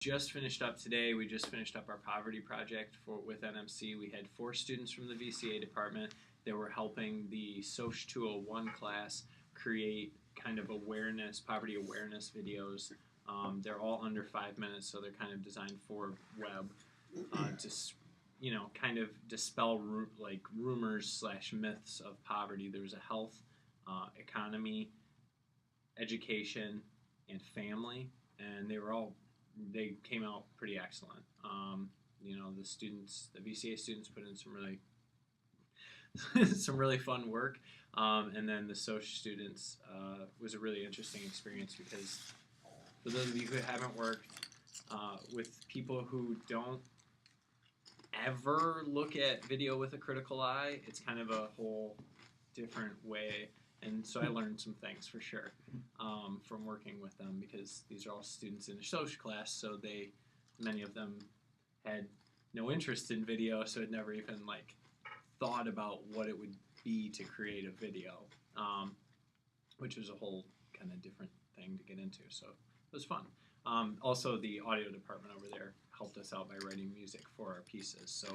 just finished up today. We just finished up our poverty project with NMC. We had 4 students from the VCA department that were helping the SOCH 201 class create kind of poverty awareness videos. They're all under 5 minutes, so they're kind of designed for web to, kind of dispel rumors / myths of poverty. There was a health, economy, education, and family, and they came out pretty excellent. The VCA students put in some really fun work, and then the SOCH students was a really interesting experience because for those of you who haven't worked with people who don't ever look at video with a critical eye, it's kind of a whole different way. And so I learned some things for sure from working with them, because these are all students in a social class, so many of them had no interest in video, so had never even thought about what it would be to create a video, which was a whole kind of different thing to get into. So it was fun. Also, the audio department over there helped us out by writing music for our pieces, so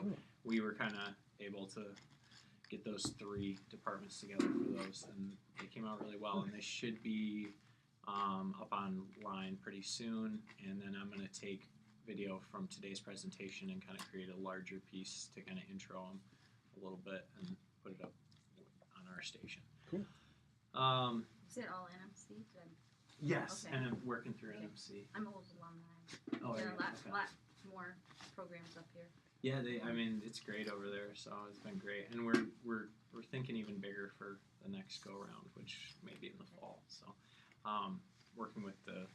we were kind of able to get those 3 departments together for those, and they came out really well, and they should be up online pretty soon. And then I'm going to take video from today's presentation and kind of create a larger piece to kind of intro them a little bit and put it up on our station. Cool. Is it all NMC? Yes, okay. and I'm working through NMC. I'm an old alumni. Oh, There yeah, are a lot more programs up here. Yeah, it's great over there, so it's been great, and we're thinking even bigger for the next go round, which may be in the fall. So, working with the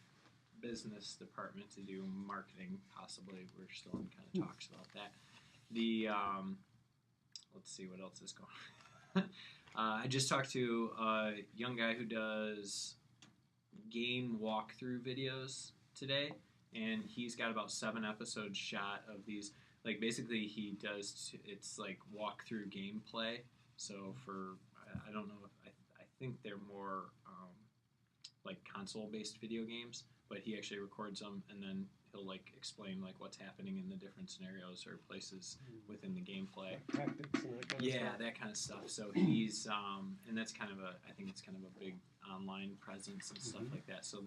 business department to do marketing, possibly. We're still in kind of talks about that. Let's see what else is going on. I just talked to a young guy who does game walkthrough videos today, and he's got about 7 episodes shot of these. Basically, he does, it's walkthrough gameplay. So I don't know, I think they're more console-based video games, but he actually records them, and then he'll explain what's happening in the different scenarios or places within the gameplay. Tactics and that kind of stuff. That kind of stuff. So he's, and that's kind of I think it's kind of a big online presence and stuff like that. So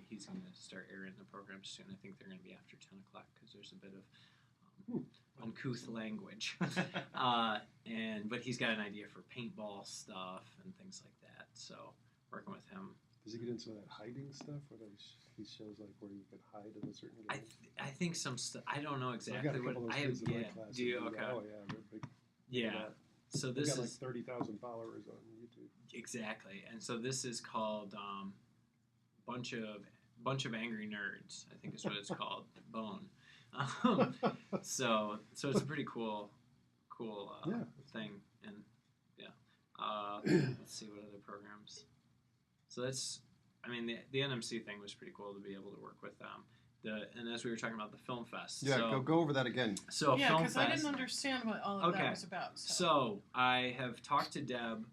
he's going to start airing the programs soon. I think they're going to be after 10 o'clock because there's a bit of uncouth language. But he's got an idea for paintball stuff and things like that. So working with him. Does he get into that hiding stuff? Where he shows where you can hide in a certain game? I think some stuff. I don't know exactly I've got a couple what of I those have. kids in my Yeah. class Do you? that Okay. Oh yeah, they're big. Yeah. So this got is 30,000 followers on YouTube. Exactly, and so this is called bunch of angry nerds. I think is what it's called. Bone. So it's a pretty cool thing, and let's see what other programs. So that's, the NMC thing was pretty cool to be able to work with them. And as we were talking about the Film Fest. Yeah, go over that again. So yeah, Film because Fest. I didn't understand what all of that was about. So I have talked to Deb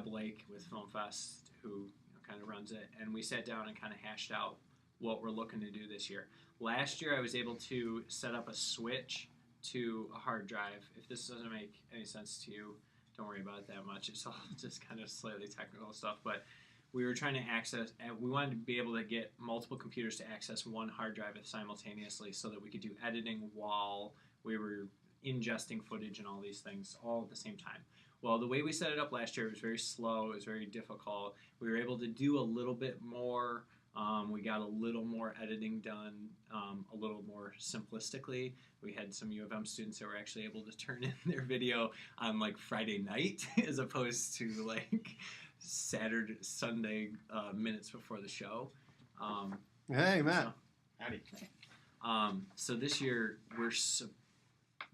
Lake with Film Fest, who kind of runs it, and we sat down and kind of hashed out what we're looking to do this year. Last year I was able to set up a switch to a hard drive. If this doesn't make any sense to you, don't worry about it that much. It's all just kind of slightly technical stuff, but we were trying to we wanted to be able to get multiple computers to access one hard drive simultaneously so that we could do editing while we were ingesting footage and all these things all at the same time. Well, the way we set it up last year, it was very slow, it was very difficult. We were able to do a little bit more. We got a little more editing done, a little more simplistically. We had some U of M students that were actually able to turn in their video on Friday night as opposed to Sunday minutes before the show. Hey, Matt. Howdy. So this year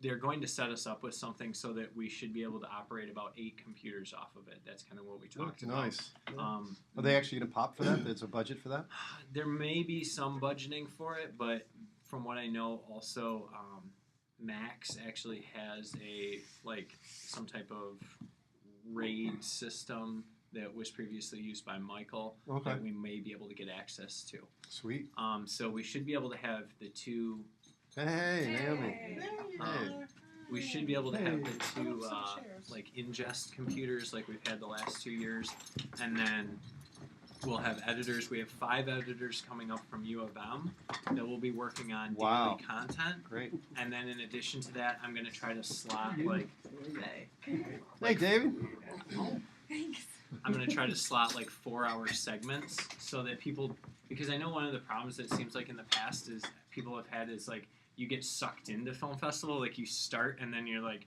they're going to set us up with something so that we should be able to operate about 8 computers off of it. That's kind of what we talked about. Nice. Are they actually going to pop for that? There's a budget for that? There may be some budgeting for it, but from what I know, also Max actually has some type of RAID system that was previously used by Michael Okay. that we may be able to get access to. Sweet. So we should be able to have the two. Hey, Naomi. Hey. We should be able to have the two Some chairs. like ingest computers like we've had the last 2 years, and then we'll have editors. We have 5 editors coming up from U of M that will be working on Wow. daily content. Great. And then in addition to that, I'm going to try to slot Hey, David. Thanks. I'm going to try to slot like 4-hour segments so that people, because I know one of the problems that it seems like in the past is people have had is like you get sucked into film festival, like you start and then you're like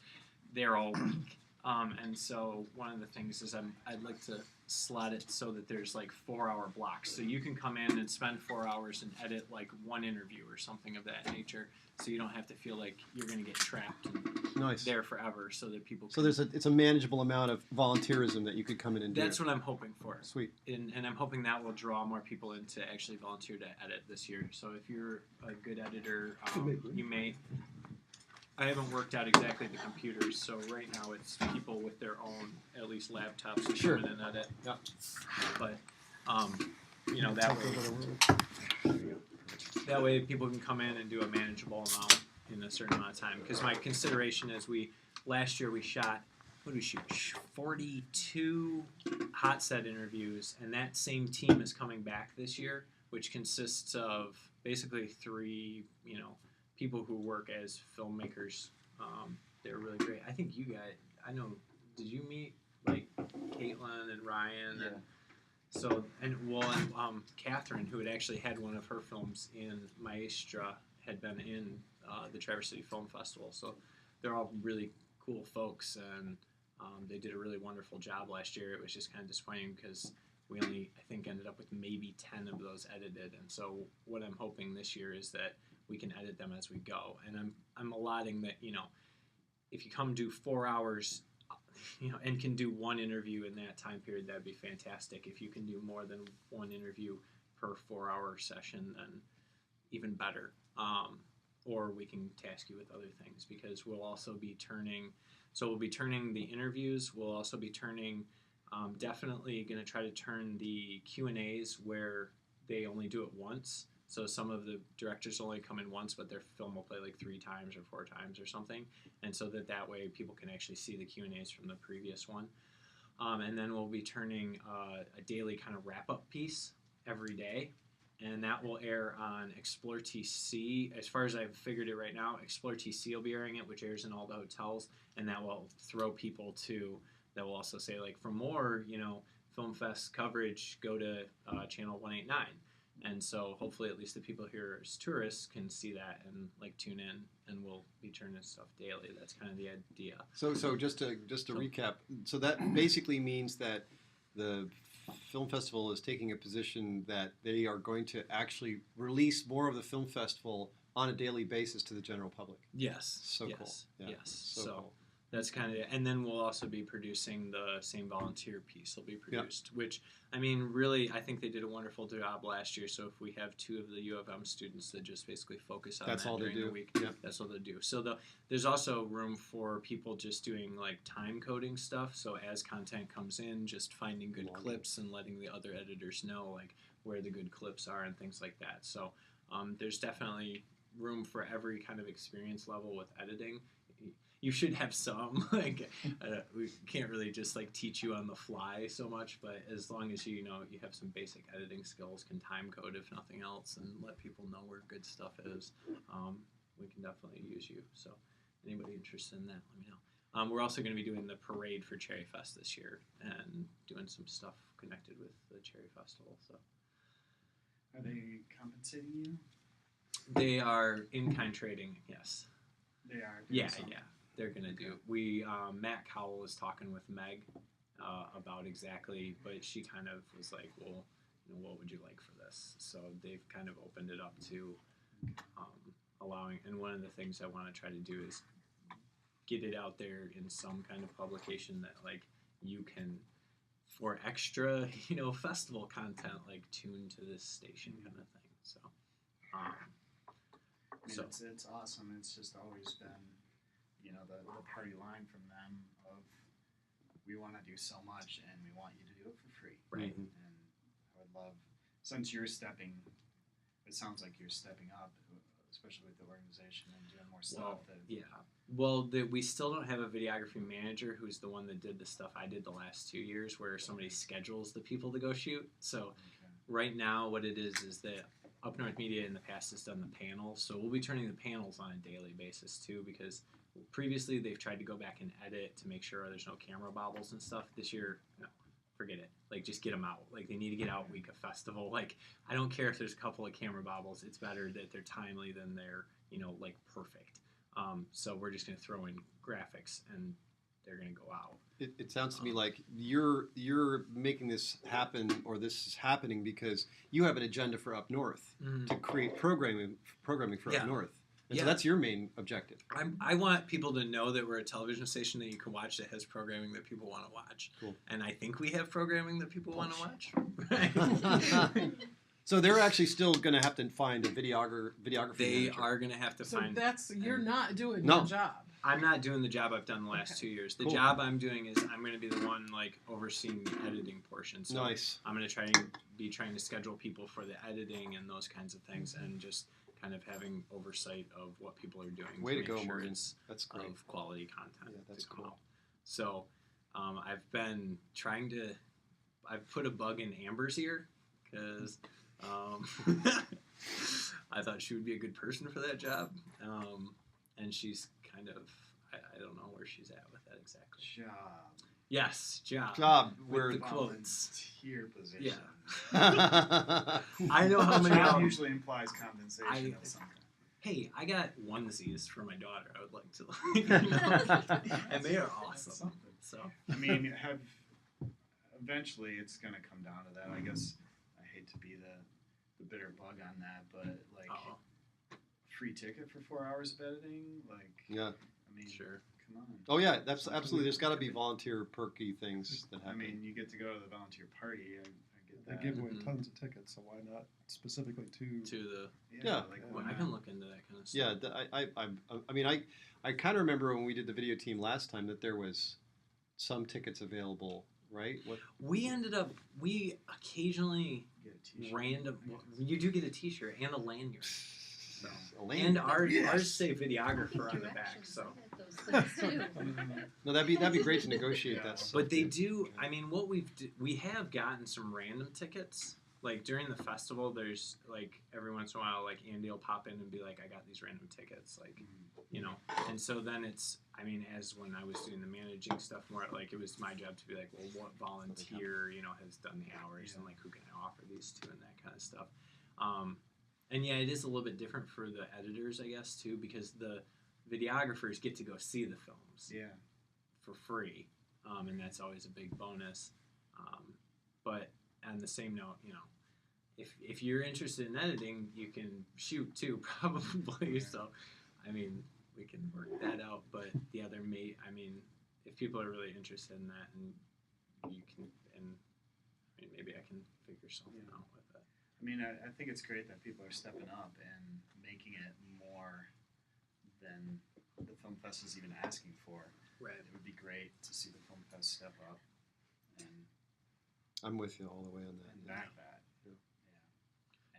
there all week. And so one of the things is I'd like to slot it so that there's like 4-hour blocks. So you can come in and spend 4 hours and edit like one interview or something of that nature. So you don't have to feel like you're going to get trapped and Nice. there forever so that people So can... it's a manageable amount of volunteerism that you could come in and do. That's what I'm hoping for. Sweet. And I'm hoping that will draw more people in to actually volunteer to edit this year. So if you're a good editor, you may... I haven't worked out exactly the computers, so right now it's people with their own, at least laptops, who Sure. come in and edit. Yeah. But, that way people can come in and do a manageable amount in a certain amount of time. Because my consideration is last year we shot, what did we shoot? 42 hot set interviews, and that same team is coming back this year, which consists of basically 3, people who work as filmmakers. They're really great. I think you guys, did you meet like Caitlin and Ryan? Yeah. And so, and Catherine, who had actually had one of her films in Maestra, had been in the Traverse City Film Festival. So they're all really cool folks, and they did a really wonderful job last year. It was just kind of disappointing because we only, I think, ended up with maybe 10 of those edited. And so what I'm hoping this year is that we can edit them as we go. And I'm allotting that, if you come do 4 hours, and can do one interview in that time period, that'd be fantastic. If you can do more than one interview per 4-hour session, then even better. Or we can task you with other things, because we'll also be turning the interviews. We'll also be turning, definitely going to try to turn the Q&As where they only do it once. So some of the directors only come in once, but their film will play like 3 times or 4 times or something. And so that way people can actually see the Q&As from the previous one. And then we'll be turning a daily kind of wrap-up piece every day. And that will air on Explore TC. As far as I've figured it right now, Explore TC will be airing it, which airs in all the hotels. And that will throw people that will also say, like, for more, Film Fest coverage, go to channel 189. And so hopefully at least the people here as tourists can see that and like tune in, and we'll be turning stuff daily. That's kind of the idea. So just to recap, so that basically means that the film festival is taking a position that they are going to actually release more of the film festival on a daily basis to the general public. Yes. So yes, cool. Yeah. Yes. So So cool. that's kind of it. And then we'll also be producing the same volunteer piece will be produced, which, I mean, really, I think they did a wonderful job last year. So if we have 2 of the U of M students that just basically focus on That's that all they during do. the week, Yeah. that's what they do. So there's also room for people just doing like time coding stuff. So as content comes in, just finding good clips and letting the other editors know like where the good clips are and things like that. So there's definitely room for every kind of experience level with editing. You should have some, we can't really just like teach you on the fly so much, but as long as you have some basic editing skills, can time code if nothing else, and let people know where good stuff is, we can definitely use you. So anybody interested in that, let me know. We're also going to be doing the parade for Cherry Fest this year and doing some stuff connected with the Cherry Festival. So Are they compensating you? they are in-kind trading, yes. They are. Yeah. They're gonna do. Matt Cowell was talking with Meg about exactly, but she kind of was like, "Well, what would you like for this?" So they've kind of opened it up to allowing. And one of the things I want to try to do is get it out there in some kind of publication that like you can, for extra, festival content, like tune to this station kind of thing. So. I mean, it's awesome. It's just always been, the party line from them of we want to do so much, and we want you to do it for free. Right. And I would love, since you're stepping, it sounds like you're stepping up, especially with the organization and doing more stuff. We still don't have a videography manager who's the one that did the stuff I did the last 2 years, where somebody schedules the people to go shoot. So right now, what it is that Up North Media in the past has done the panels, so we'll be turning the panels on a daily basis too, because previously they've tried to go back and edit to make sure there's no camera bobbles and stuff. This year, no, forget it. Like, just get them out. Like, they need to get out week of festival. Like, I don't care if there's a couple of camera bobbles. It's better that they're timely than they're, like, perfect. So we're just going to throw in graphics and they're going to go out. It sounds to me like you're making this happen, or this is happening because you have an agenda for Up North to create programming for Up North. And so that's your main objective. I want people to know that we're a television station that you can watch that has programming that people want to watch. Cool. And I think we have programming that people want to watch. Right? So they're actually still going to have to find a videographer. They are going to have to find. So you're not doing your job. I'm not doing the job I've done the last 2 years. The job I'm doing is I'm going to be the one overseeing the editing portion. So nice. I'm going to trying to schedule people for the editing and those kinds of things, and just kind of having oversight of what people are doing. Way to make go, sure Morgan. It's that's great. Of quality content. Yeah, that's to come cool. out. So I've been trying to. I've put a bug in Amber's ear because. I thought she would be a good person for that job, and she's kind of, I don't know where she's at with that exactly. Job. Yes, job. With the quotes. Volunteer position. Yeah. I know how many. Job usually implies compensation of some kind. Hey, I got onesies for my daughter. I would like to, and they are awesome. So I mean, eventually it's gonna come down to that. I guess I hate to be the bitter bug on that, but like free ticket for 4 hours of editing, like I mean, sure. Come on. Oh yeah, that's absolutely. There's got to be volunteer perky things that happen. I mean, you get to go to the volunteer party. I get that. They give away tons of tickets, so why not specifically to the Like, I can look into that kind of stuff. Yeah, I mean, I kind of remember when we did the video team last time that there was some tickets available, right? We occasionally you do get a T-shirt and a lanyard. So. And ours say videographer on the back. So no, that'd be great to negotiate that stuff. But they do. I mean, what we have gotten some random tickets. Like during the festival, there's like every once in a while, like Andy will pop in and be like, "I got these random tickets," like And so then it's. I mean, as when I was doing the managing stuff more, like it was my job to be like, well, what volunteer has done the hours and like who can I offer these to and that kind of stuff. And yeah, it is a little bit different for the editors, I guess, too, because the videographers get to go see the films for free, and that's always a big bonus. But on the same note, if you're interested in editing, you can shoot too, probably. So, I mean, we can work that out. But yeah, if people are really interested in that, and you can, maybe I can figure something out with it. I mean, I think it's great that people are stepping up and making it more than the Film Fest is even asking for. Right. It would be great to see the Film Fest step up and I'm with you all the way on that. and back that. Yeah.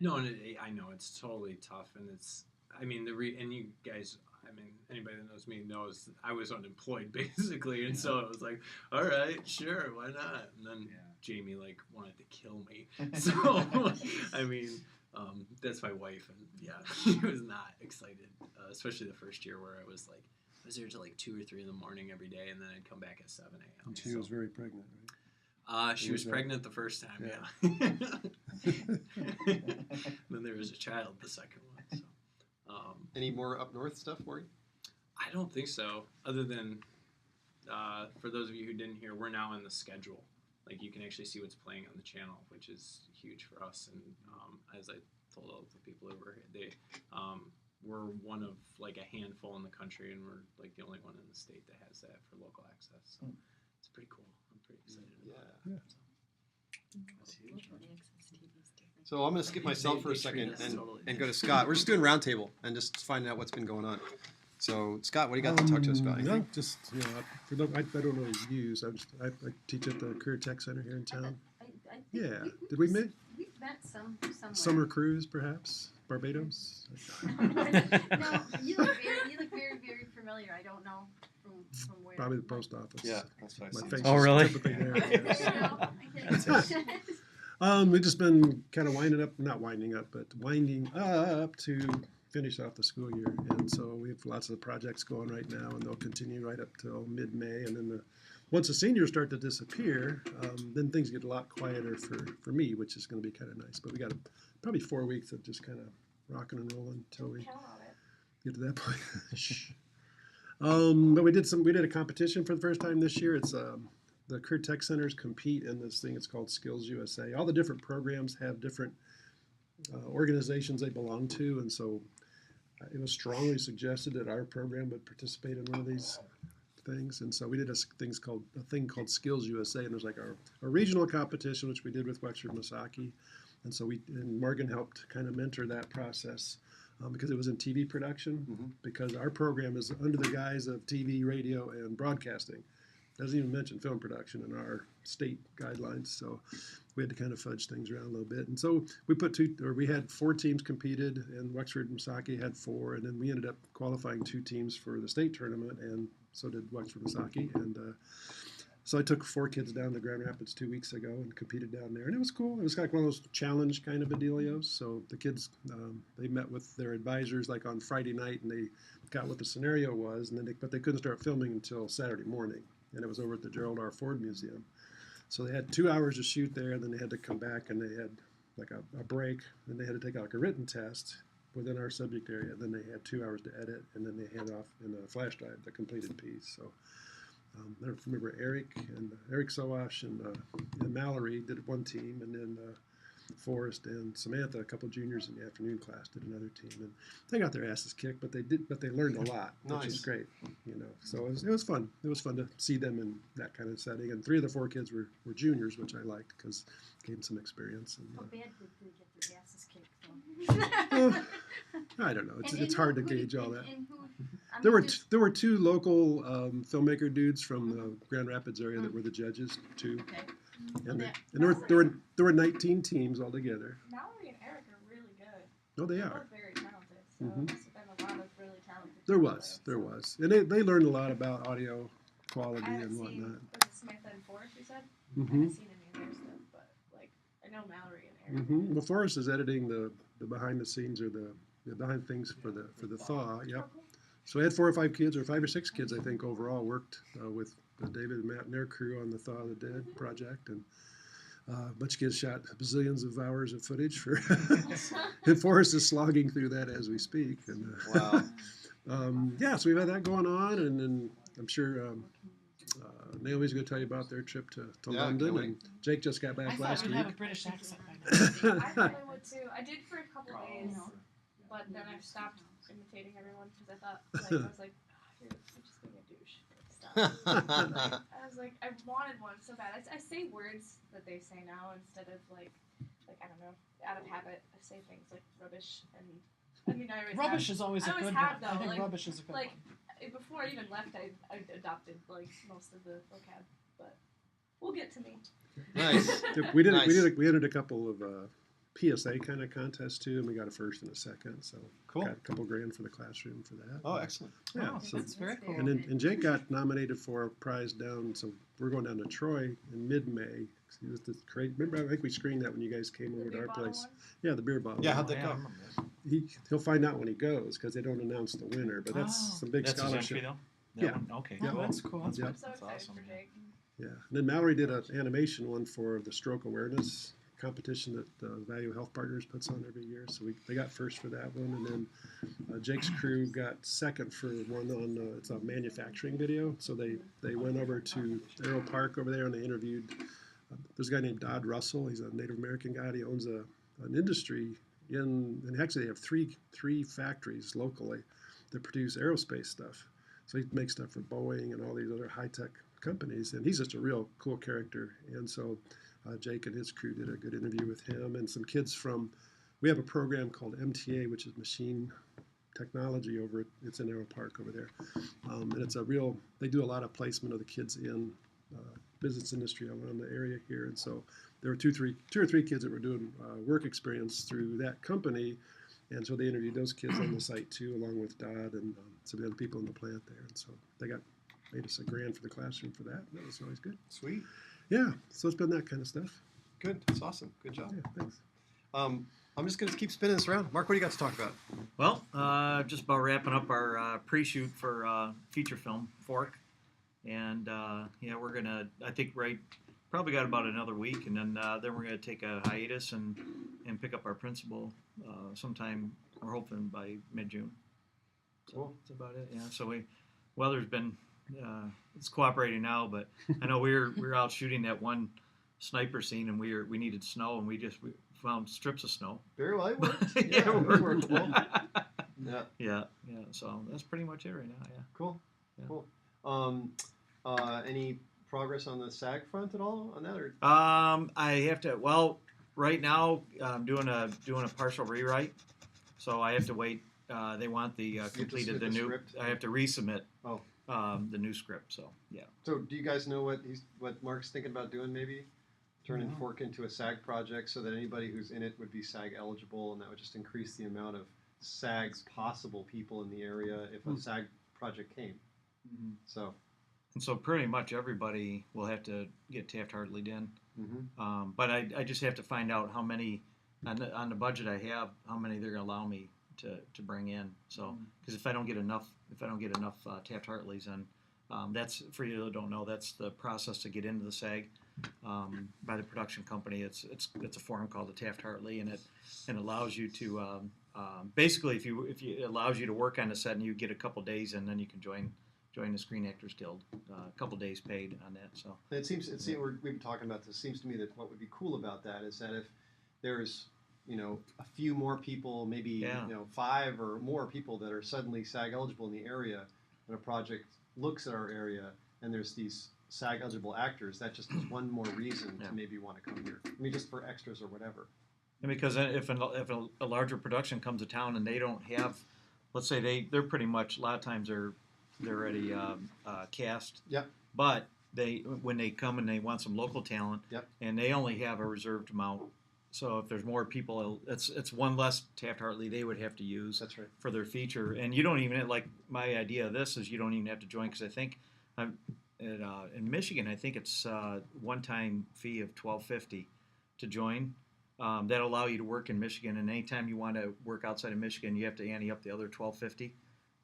No, and I know it's totally tough, and it's. I mean, and you guys. I mean, anybody that knows me knows I was unemployed basically, and so it was like, all right, sure, why not? And then Jamie wanted to kill me, so I mean, that's my wife, and she was not excited, especially the first year where I was there till 2 or 3 in the morning every day, and then I'd come back at 7 a.m. And she was very pregnant, right? She was pregnant the first time, Then there was a child the second one. So. Any more up north stuff, Morgan? I don't think so. Other than, for those of you who didn't hear, we're now on the schedule. You can actually see what's playing on the channel, which is huge for us. And as I told all the people who were here, we're one of a handful in the country, and we're the only one in the state that has that for local access. So it's pretty cool. I'm pretty excited about it. That's huge. So I'm going to skip myself for a second and go to Scott. We're just doing roundtable and just finding out what's been going on. So, Scott, what do you got to talk to us about? No, Anything? just I don't know use. I teach at the Career Tech Center here in town. I think Yeah. Did we meet? We've met somewhere. Summer cruise, perhaps Barbados. No, you look very, very familiar. I don't know from where. Probably the post office. That's what I My see. face Oh, is really? typically there. Okay, Yes. That's it. We've just been kind of not winding up to finish off the school year. And so we have lots of projects going right now, and they'll continue right up till mid-May. And then once the seniors start to disappear, then things get a lot quieter for me, which is going to be kind of nice. But we got probably 4 weeks of just kind of rocking and rolling until we Count on it. get to that point. Shh. But we did a competition for the first time this year. It's the Career Tech Centers compete in this thing. It's called Skills USA. All the different programs have different organizations they belong to, and so it was strongly suggested that our program would participate in one of these things. And so we did a thing called Skills USA, and there's like a regional competition which we did with Wexford Misaki, and so Morgan helped kind of mentor that process. Because it was in TV production, because our program is under the guise of TV, radio, and broadcasting. Doesn't even mention film production in our state guidelines, so we had to kind of fudge things around a little bit. And so we had 4 teams competed, and Wexford and Misaki had 4, and then we ended up qualifying 2 teams for the state tournament, and so did Wexford Misaki. And so I took 4 kids down to Grand Rapids 2 weeks ago and competed down there, and it was cool. It was like one of those challenge kind of a dealios. So the kids, they met with their advisors like on Friday night, and they got what the scenario was, and then but they couldn't start filming until Saturday morning, and it was over at the Gerald R. Ford Museum. So they had 2 hours to shoot there, and then they had to come back, and they had like a break, and they had to take like a written test within our subject area. Then they had 2 hours to edit, and then they hand off in a flash drive the completed piece. So. I remember Eric Sowash and Mallory did one team, and then Forrest and Samantha, a couple juniors in the afternoon class, did another team, and they got their asses kicked, but they learned a lot, which is great, So it was fun. It was fun to see them in that kind of setting, and 3 of the 4 kids were juniors, which I liked because it gave them some experience. And, How bad did they get their asses kicked? I don't know. It's hard to gauge all that. And who, There were 2 local filmmaker dudes from the Grand Rapids area that were the judges too, Okay. and, Well, there were 19 teams altogether. Mallory and Eric are really good. No, they They're are. both very talented. So Mhm. there's been a lot of really talented. There people was, so. and they learned a lot about audio quality I haven't and seen whatnot. was it Samantha and Forrest. You said I hmm haven't seen any of their stuff, but like I know Mallory and Eric. Well, Forrest is editing the behind the scenes or the behind things for the thaw. Yep. So I had 4 or 5 kids, or 5 or 6 kids, I think, overall worked with David and Matt and their crew on the Thaw of the Dead project, and a bunch of kids shot bazillions of hours of footage for. And Forrest is slogging through that as we speak. And Wow. So we've had that going on, and then I'm sure Naomi's going to tell you about their trip to Yeah, London, can't wait. and Jake just got I back thought last you'd week. have a British accent by now. I probably would too. I did for a couple days, but then I stopped imitating everyone because I thought I was like, you're just being a douche. Stop. I was like, I wanted one so bad. I say words that they say now instead of like I don't know, out of habit. I say things like rubbish and I mean I always Rubbish have, is always I a always good have, one. I though, think like- rubbish is a good like one. before I even left, I adopted like most of the vocab, but we'll get to me. Nice. We did. Nice. We entered a couple of PSA kind of contests too, and we got a first and a second. So Cool. got a couple grand for the classroom for that. Oh, excellent. Yeah. Oh, so, that's very cool. and Jake got nominated for a prize down. So we're going down to Troy in mid-May. He was the great. Remember, I think we screened that when you guys came over to our place. One? Yeah, the beer bottle. Yeah, how'd Oh, that yeah, I go? remember that. He'll find out when he goes because they don't announce the winner. But that's Oh. some big That's his scholarship. entry, though? Yeah. That one? Okay. Yeah. Oh, that's cool. That's Yeah. I'm so That's excited awesome, for yeah. Jake. Yeah, and then Mallory did an animation one for the stroke awareness competition that Value Health Partners puts on every year. So they got first for that one, and then Jake's crew got second for one on it's a manufacturing video. So they went over to Arrow Park over there and they interviewed. There's a guy named Dodd Russell. He's a Native American guy. He owns an industry and actually they have three factories locally that produce aerospace stuff. So he makes stuff for Boeing and all these other high-tech companies, and he's just a real cool character. And so Jake and his crew did a good interview with him and some kids from, we have a program called MTA, which is Machine technology over at it's in Arrow Park over there, and it's a real. They do a lot of placement of the kids in business industry around the area here, and so there were two or three kids that were doing work experience through that company, and so they interviewed those kids on the site too, along with Dodd and some of the other people in the plant there, and so they made us a grant for the classroom for that. That was always good. Sweet. Yeah, so it's been that kind of stuff. Good. That's awesome. Good job. Yeah, thanks. I'm just going to keep spinning this around. Mark, what do you got to talk about? Well, just about wrapping up our pre-shoot for feature film, Fork. And, yeah, we're going to, I think, probably got about another week. And then we're going to take a hiatus and pick up our principal sometime, we're hoping, by mid-June. So Cool. that's about it, yeah. So weather's been, it's cooperating now, but I know we were out shooting that one sniper scene, and we needed snow, and we found strips of snow. Very well. It worked. Yeah, it it worked. well. Yeah. Yeah. So that's pretty much it right now. Yeah. Cool. Yeah. Cool. Any progress on the SAG front at all on that? Or? I have to. Well, right now I'm doing a partial rewrite, so I have to wait. They want the completed the new. Script? I have to resubmit. Oh. The new script. So yeah. So do you guys know what Mark's thinking about doing? Maybe turning Fork into a SAG project so that anybody who's in it would be SAG eligible, and that would just increase the amount of SAG's possible people in the area if a SAG project came. Mm-hmm. So. And so pretty much everybody will have to get Taft-Hartley'd in. Mm-hmm. But I just have to find out how many on the budget I have, how many they're going to allow me to bring in. So because if I don't get enough Taft-Hartleys, then that's, for you that don't know, that's the process to get into the SAG by the production company. It's a form called the Taft-Hartley, and it allows you to basically if it allows you to work on the set, and you get a couple days, and then you can join the Screen Actors Guild, a couple days paid on that. So We've been talking about this. It seems to me that what would be cool about that is that if there's a few more people, maybe 5 or more people that are suddenly SAG eligible in the area, when a project looks at our area and there's these SAG eligible actors, that just is one more reason to maybe want to come here. I mean, just for extras or whatever. And because if a larger production comes to town and they don't have, let's say they're pretty much, a lot of times they're already cast. Yep. But when they come and they want some local talent, and they only have a reserved amount. So if there's more people, it's one less Taft-Hartley they would have to use. That's right. For their feature. And you don't even, like, my idea of this is you don't even have to join, because I think in Michigan, I think it's one-time fee of $12.50 to join. That'll allow you to work in Michigan, and anytime you want to work outside of Michigan, you have to ante up the other $12.50.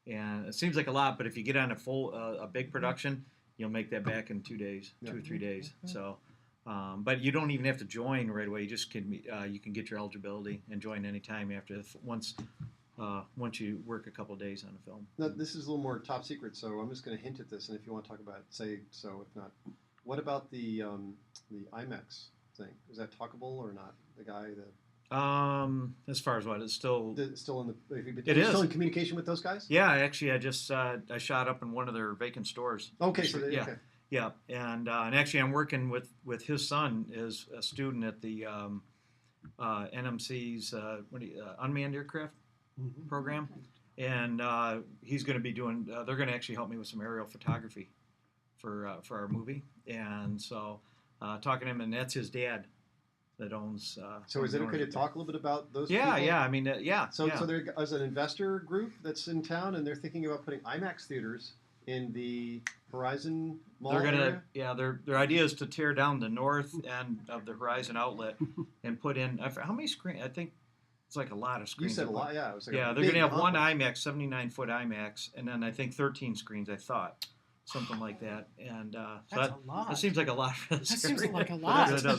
And it seems like a lot, but if you get on a big production, you'll make that back in 2 days, 2 or 3 days. So, but you don't even have to join right away. You just you can get your eligibility and join anytime after once you work a couple of days on a film. Now, this is a little more top secret, so I'm just going to hint at this, and if you want to talk about it, say so. If not, what about the IMAX thing? Is that talkable or not? The guy that. As far as what, it's still in still in communication with those guys? Yeah, actually, I just I shot up in one of their vacant stores. Okay, yeah, and actually, I'm working with his son, is a student at the NMC's unmanned aircraft program, and he's going to be doing. They're going to actually help me with some aerial photography for our movie, and so talking to him, and that's his dad. That owns. So is it okay to talk a little bit about those? Yeah, people? yeah. I mean, So there is an investor group that's in town, and they're thinking about putting IMAX theaters in the Horizon Mall area? Their idea is to tear down the north end of the Horizon outlet and put in how many screens? I think it's like a lot of screens. You said a lot, yeah. It was like they're going to have one IMAX, 79-foot IMAX, and then I think 13 screens. I thought. Something like that, and that's a lot. That seems like a lot for this. That seems area. like a lot. It's in the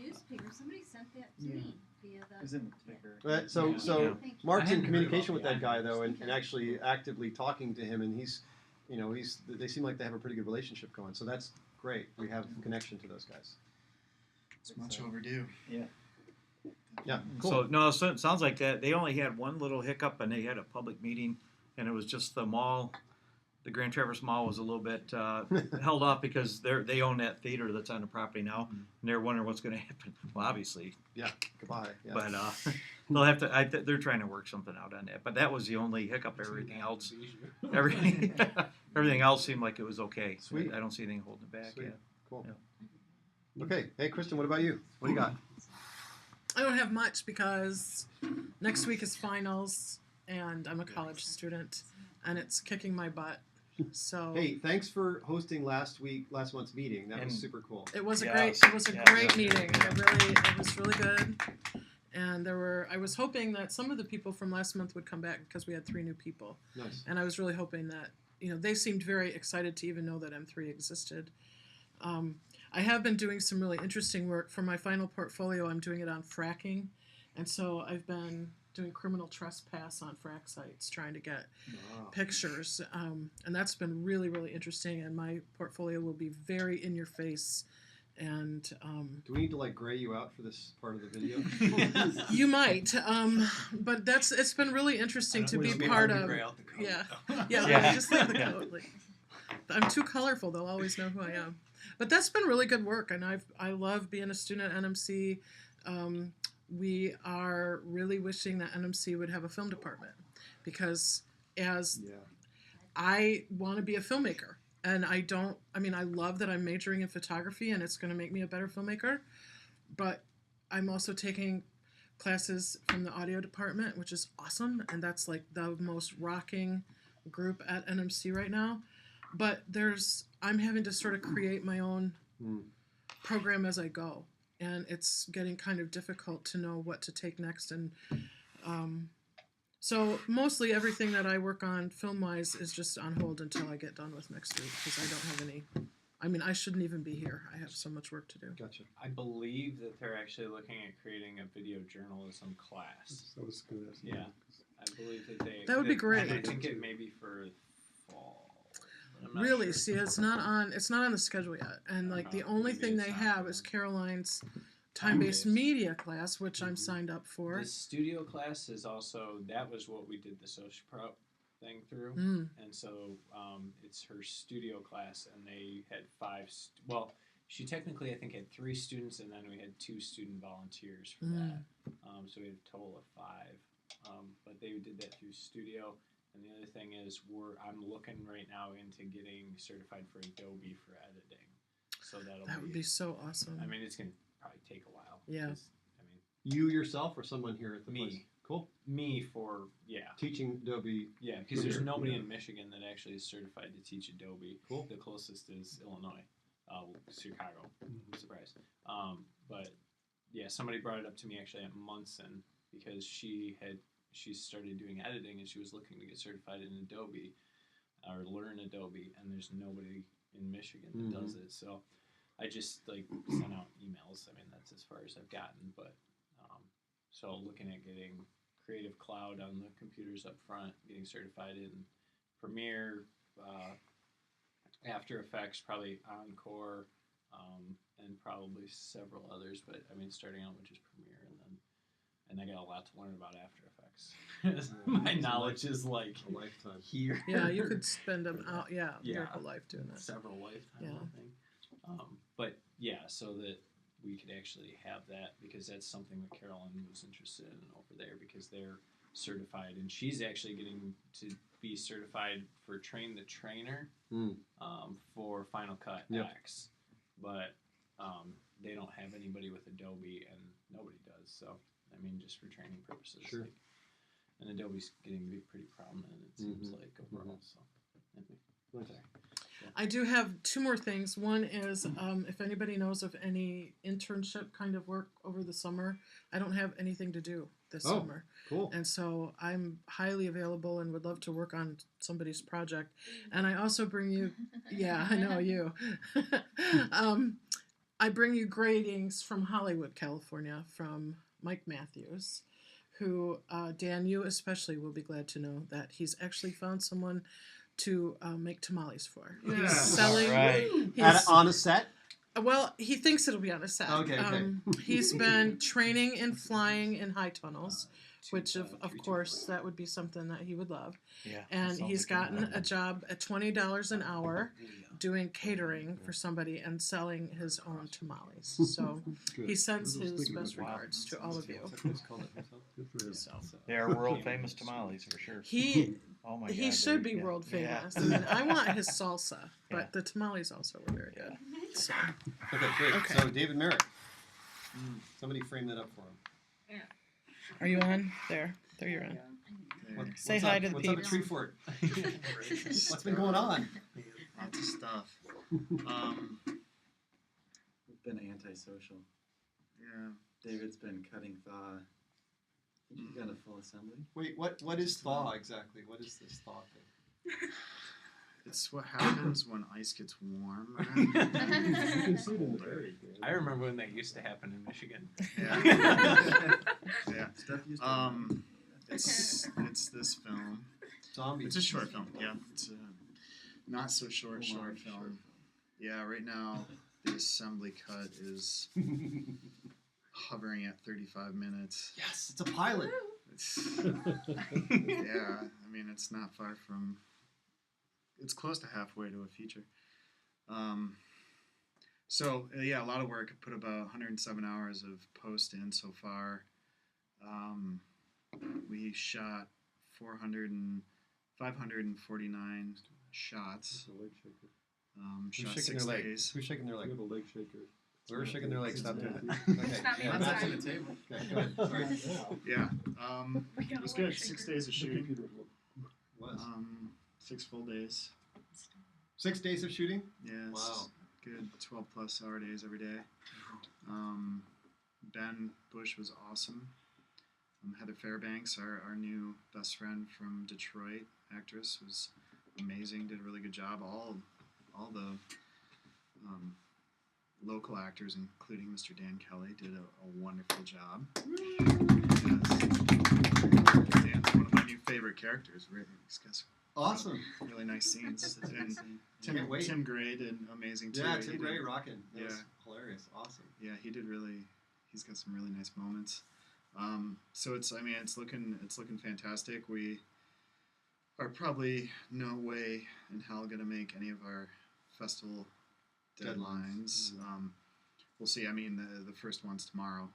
newspaper. Somebody sent that to me via the. It was in the paper. Right, so Mark's in communication with that guy though, and actually actively talking to him, and they seem like they have a pretty good relationship going. So that's great. We have a connection to those guys. It's much overdue. Yeah. Yeah. Cool. So it sounds like that they only had one little hiccup, and they had a public meeting, and it was just the mall the Grand Traverse Mall was a little bit held off because they own that theater that's on the property now, and they're wondering what's going to happen. Well, obviously, Yeah, goodbye. Yeah. but they'll have to. They're trying to work something out on that. But that was the only hiccup. Everything else, everything else seemed like it was okay. Sweet. I don't see anything holding it back. Sweet. Yeah. Cool. Yeah. Okay. Hey, Kristen, what about you? What do you got? I don't have much because next week is finals, and I'm a college student, and it's kicking my butt. So Hey, thanks for hosting last month's meeting. That was And- super cool. it was a Yes. great meeting. It was really good. And I was hoping that some of the people from last month would come back because we had 3 new people. Nice. And I was really hoping that, they seemed very excited to even know that M3 existed. I have been doing some really interesting work. For my final portfolio, I'm doing it on fracking. And so I've been doing criminal trespass on frack sites, trying to get Wow. pictures. And that's been really, really interesting. And my portfolio will be very in your face. And Do we need to gray you out for this part of the video? you might. But it's been really interesting to be part of. Yeah. Yeah, just leave the coat. I'm too colorful. They'll always know who I am. But that's been really good work, and I love being a student at NMC. We are really wishing that NMC would have a film department because I want to be a filmmaker, and I love that I'm majoring in photography, and it's going to make me a better filmmaker. But I'm also taking classes from the audio department, which is awesome, and that's the most rocking group at NMC right now. But I'm having to sort of create my own program as I go, and it's getting kind of difficult to know what to take next. And so mostly everything that I work on film-wise is just on hold until I get done with next week because I don't have any. I shouldn't even be here. I have so much work to do. Gotcha. I believe that they're actually looking at creating a video journalism class. That was good. Yeah, I believe that That would be great. And I think it may be for fall. I'm not Really, sure. see, it's not on the schedule yet, and the only maybe thing it's they not have for is them. Caroline's time-based media class, which I'm signed up for. The studio class is also, that was what we did the social pro thing through, Mm. and so it's her studio class, and they had 5. She technically I think had 3 students, and then we had 2 student volunteers for that. So we had a total of 5. But they did that through studio. And the other thing is, I'm looking right now into getting certified for Adobe for editing. So That would be so awesome. I mean, it's gonna probably take a while. Yeah. 'Cause, You yourself or someone here at the Me. place? Cool. me for Teaching Adobe. yeah, because there's Sure. nobody Yeah. in Michigan that actually is certified to teach Adobe. Cool. The closest is Illinois, Chicago. Surprise. But yeah, somebody brought it up to me actually at Munson because she started doing editing and she was looking to get certified in Adobe or learn Adobe, and there's nobody in Michigan that does it. So I just sent out emails. I mean, that's as far as I've gotten. But so looking at getting Creative Cloud on the computers up front, getting certified in Premiere, After Effects, probably Encore, and probably several others. But I mean, starting out with just Premiere, and I got a lot to learn about After Effects. My knowledge is A lifetime. here. Yeah, you could spend your Yeah. whole life doing that. Several lifetimes, Yeah. I think. But yeah, so that we could actually have that, because that's something that Carolyn was interested in over there, because they're certified, and she's actually getting to be certified for Train the Trainer for Final Cut X, but they don't have anybody with Adobe, and nobody does. So I mean, just for training purposes. Sure. And Adobe's getting to be pretty prominent, it seems like, overall. So anyway. Nice. I do have 2 more things. One is if anybody knows of any internship kind of work over the summer. I don't have anything to do this summer. Cool. And so I'm highly available and would love to work on somebody's project. And I also bring you, yeah, I know you. I bring you gradings from Hollywood, California, from Mike Matthews, who, Dan, you especially will be glad to know that he's actually found someone to make tamales for. Yeah. He's selling. All right. he's- On a set? well, he thinks it'll be on a set. Okay. He's been training in flying in high tunnels which of course that would be something that he would love. Yeah. And sounds he's like gotten a job at $20 an hour doing catering for somebody and selling his own tamales. So he sends his best regards to all of you. Good for him. So They are world famous tamales for sure. he Oh my God. he should be yeah. world Yeah. famous. I mean, I want his salsa, but Yeah. the tamales also were very good. So Okay, great. Okay. So David Merritt. Somebody frame that up for him. are you on? There you're on. Say What's hi up? to the What's up peeps. at Treefort? What's been going on? Lots of stuff. We've been antisocial. Yeah. David's been cutting thaw. You got a full assembly? Wait, what is thaw exactly? What is this thaw thing? It's what happens when ice gets warm. You can see it in the berry. I remember when that used to happen in Michigan. Yeah. Yeah. It's this film. Zombie. It's a short film. Yeah. It's a not so short film. Yeah. Right now, the assembly cut is hovering at 35 minutes. Yes, it's a pilot. It's, yeah. I mean, it's not far from. It's close to halfway to a feature. So yeah, a lot of work. I put about 107 hours of post in so far. We shot 549 shots. Who's Shot shaking 6 their leg? days. Who's shaking their We leg? have a leg shaker. We're shaking their legs. Stop doing Yeah. that. Okay. Not me, Yeah, I'm that's sorry. to the table. Okay, go ahead. Sorry. Yeah. We got It was a leg good. shaker. 6 days of shooting. Was 6 full days. 6 days of shooting? Yes. Wow. Good 12+ hour days every day. Ben Bush was awesome. Heather Fairbanks, our new best friend from Detroit, actress, was amazing. Did a really good job. All the local actors, including Mr. Dan Kelly, did a wonderful job. Yes. Dan's one of my new favorite characters. Really, he's got Awesome. some really nice scenes. And Can't wait. Tim Gray did amazing too. Yeah, He Tim did- Gray rocking. That was Yeah. hilarious. Awesome. Yeah, he did really. He's got some really nice moments. So it's looking fantastic. We are probably no way in hell gonna make any of our festival deadlines. We'll see. I mean, the first one's tomorrow,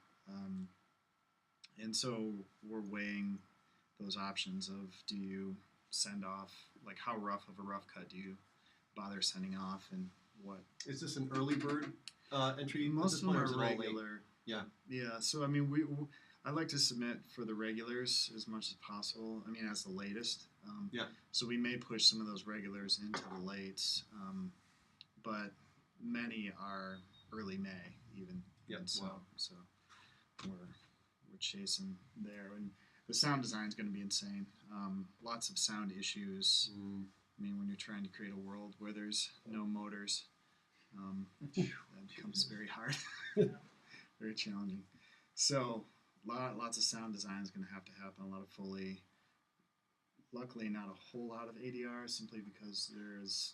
and so we're weighing those options of do you send off, like how rough of a rough cut do you bother sending off, and what. Is this an early bird entry? Most This of them one, or are is it all late? regular. Yeah. Yeah. So I mean, I like to submit for the regulars as much as possible. I mean, as the latest. Yeah. So we may push some of those regulars into the lates, but many are early May even. Yep. And so Wow. so we're chasing there, and the sound design is going to be insane. Lots of sound issues. I mean, when you're trying to create a world where there's no motors, that becomes very hard, very challenging. So, lots of sound design is going to happen. A lot of Foley. Luckily, not a whole lot of ADR, simply because there's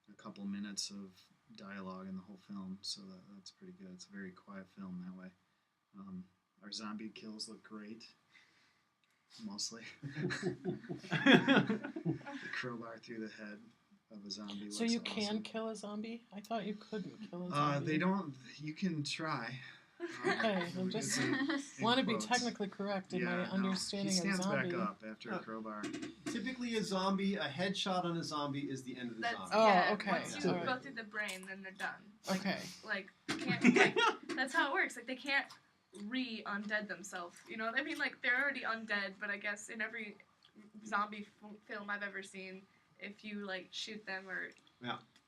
a couple minutes of dialogue in the whole film, so that's pretty good. It's a very quiet film that way. Our zombie kills look great. Mostly. The crowbar through the head of a zombie. So looks you awesome. can kill a zombie? I thought you couldn't kill a zombie. They don't. You can try. Okay, I'm just want to be technically correct in my understanding he of stands zombie. back up after a crowbar. Typically, a headshot on a zombie is the end of the That's, zombie. Oh, yeah, okay. Once you Alright. go through the brain, then they're done. Okay. Like, can't, like, that's how it works. Like, they can't re-undead themselves. You know what I mean? Like, they're already undead, but I guess in every zombie film I've ever seen, if you, like, shoot them or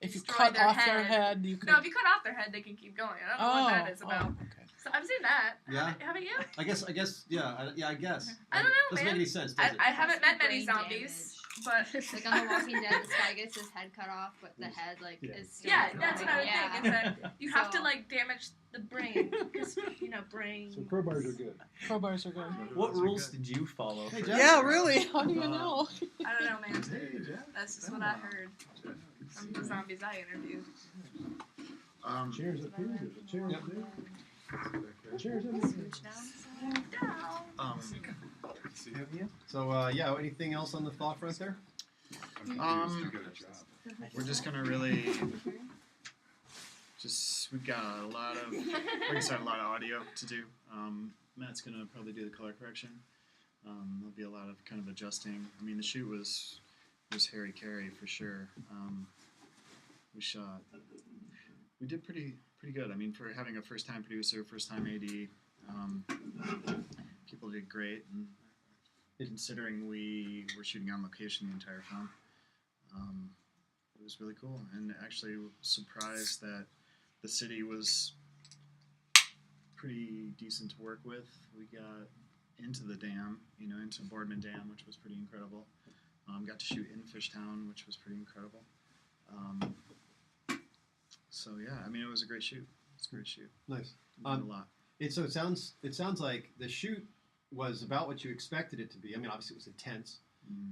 If you destroy cut their off their head- head, you could. No, if you cut off their head, they can keep going. I don't know what that is about. okay. So I've seen that. Yeah. Haven't you? I guess, yeah, I guess. I don't know, Doesn't man. make any sense, does it? I haven't met many Brain zombies, but Like on The Walking Dead, this guy gets his head cut off, but the head is still yeah, that's what I would yeah. think. Is that you have to So- like damage the brain because brain. So crowbars are good. Crowbars are good. What rules did you follow? Hey, for Jeff. Yeah, really? How do you know? I don't know, man. Hey, Jeff. That's just what I heard from the zombies I interviewed. Chairs up here. There's a chair up there. Cheers. So yeah, anything else on the thought front there? We're just gonna really we've got a lot of, like I said, a lot of audio to do. Matt's gonna probably do the color correction. There'll be a lot of kind of adjusting. I mean, the shoot was Harry Carey for sure. We did pretty good. I mean, for having a first time producer, first time AD, people did great. And considering we were shooting on location the entire film, it was really cool. And actually surprised that the city was pretty decent to work with. We got into the dam, into Boardman Dam, which was pretty incredible. Got to shoot in Fishtown, which was pretty incredible. So yeah, I mean, it was a great shoot. It's a great shoot. Nice. Learned a lot. It sounds like the shoot was about what you expected it to be. I mean, obviously it was intense,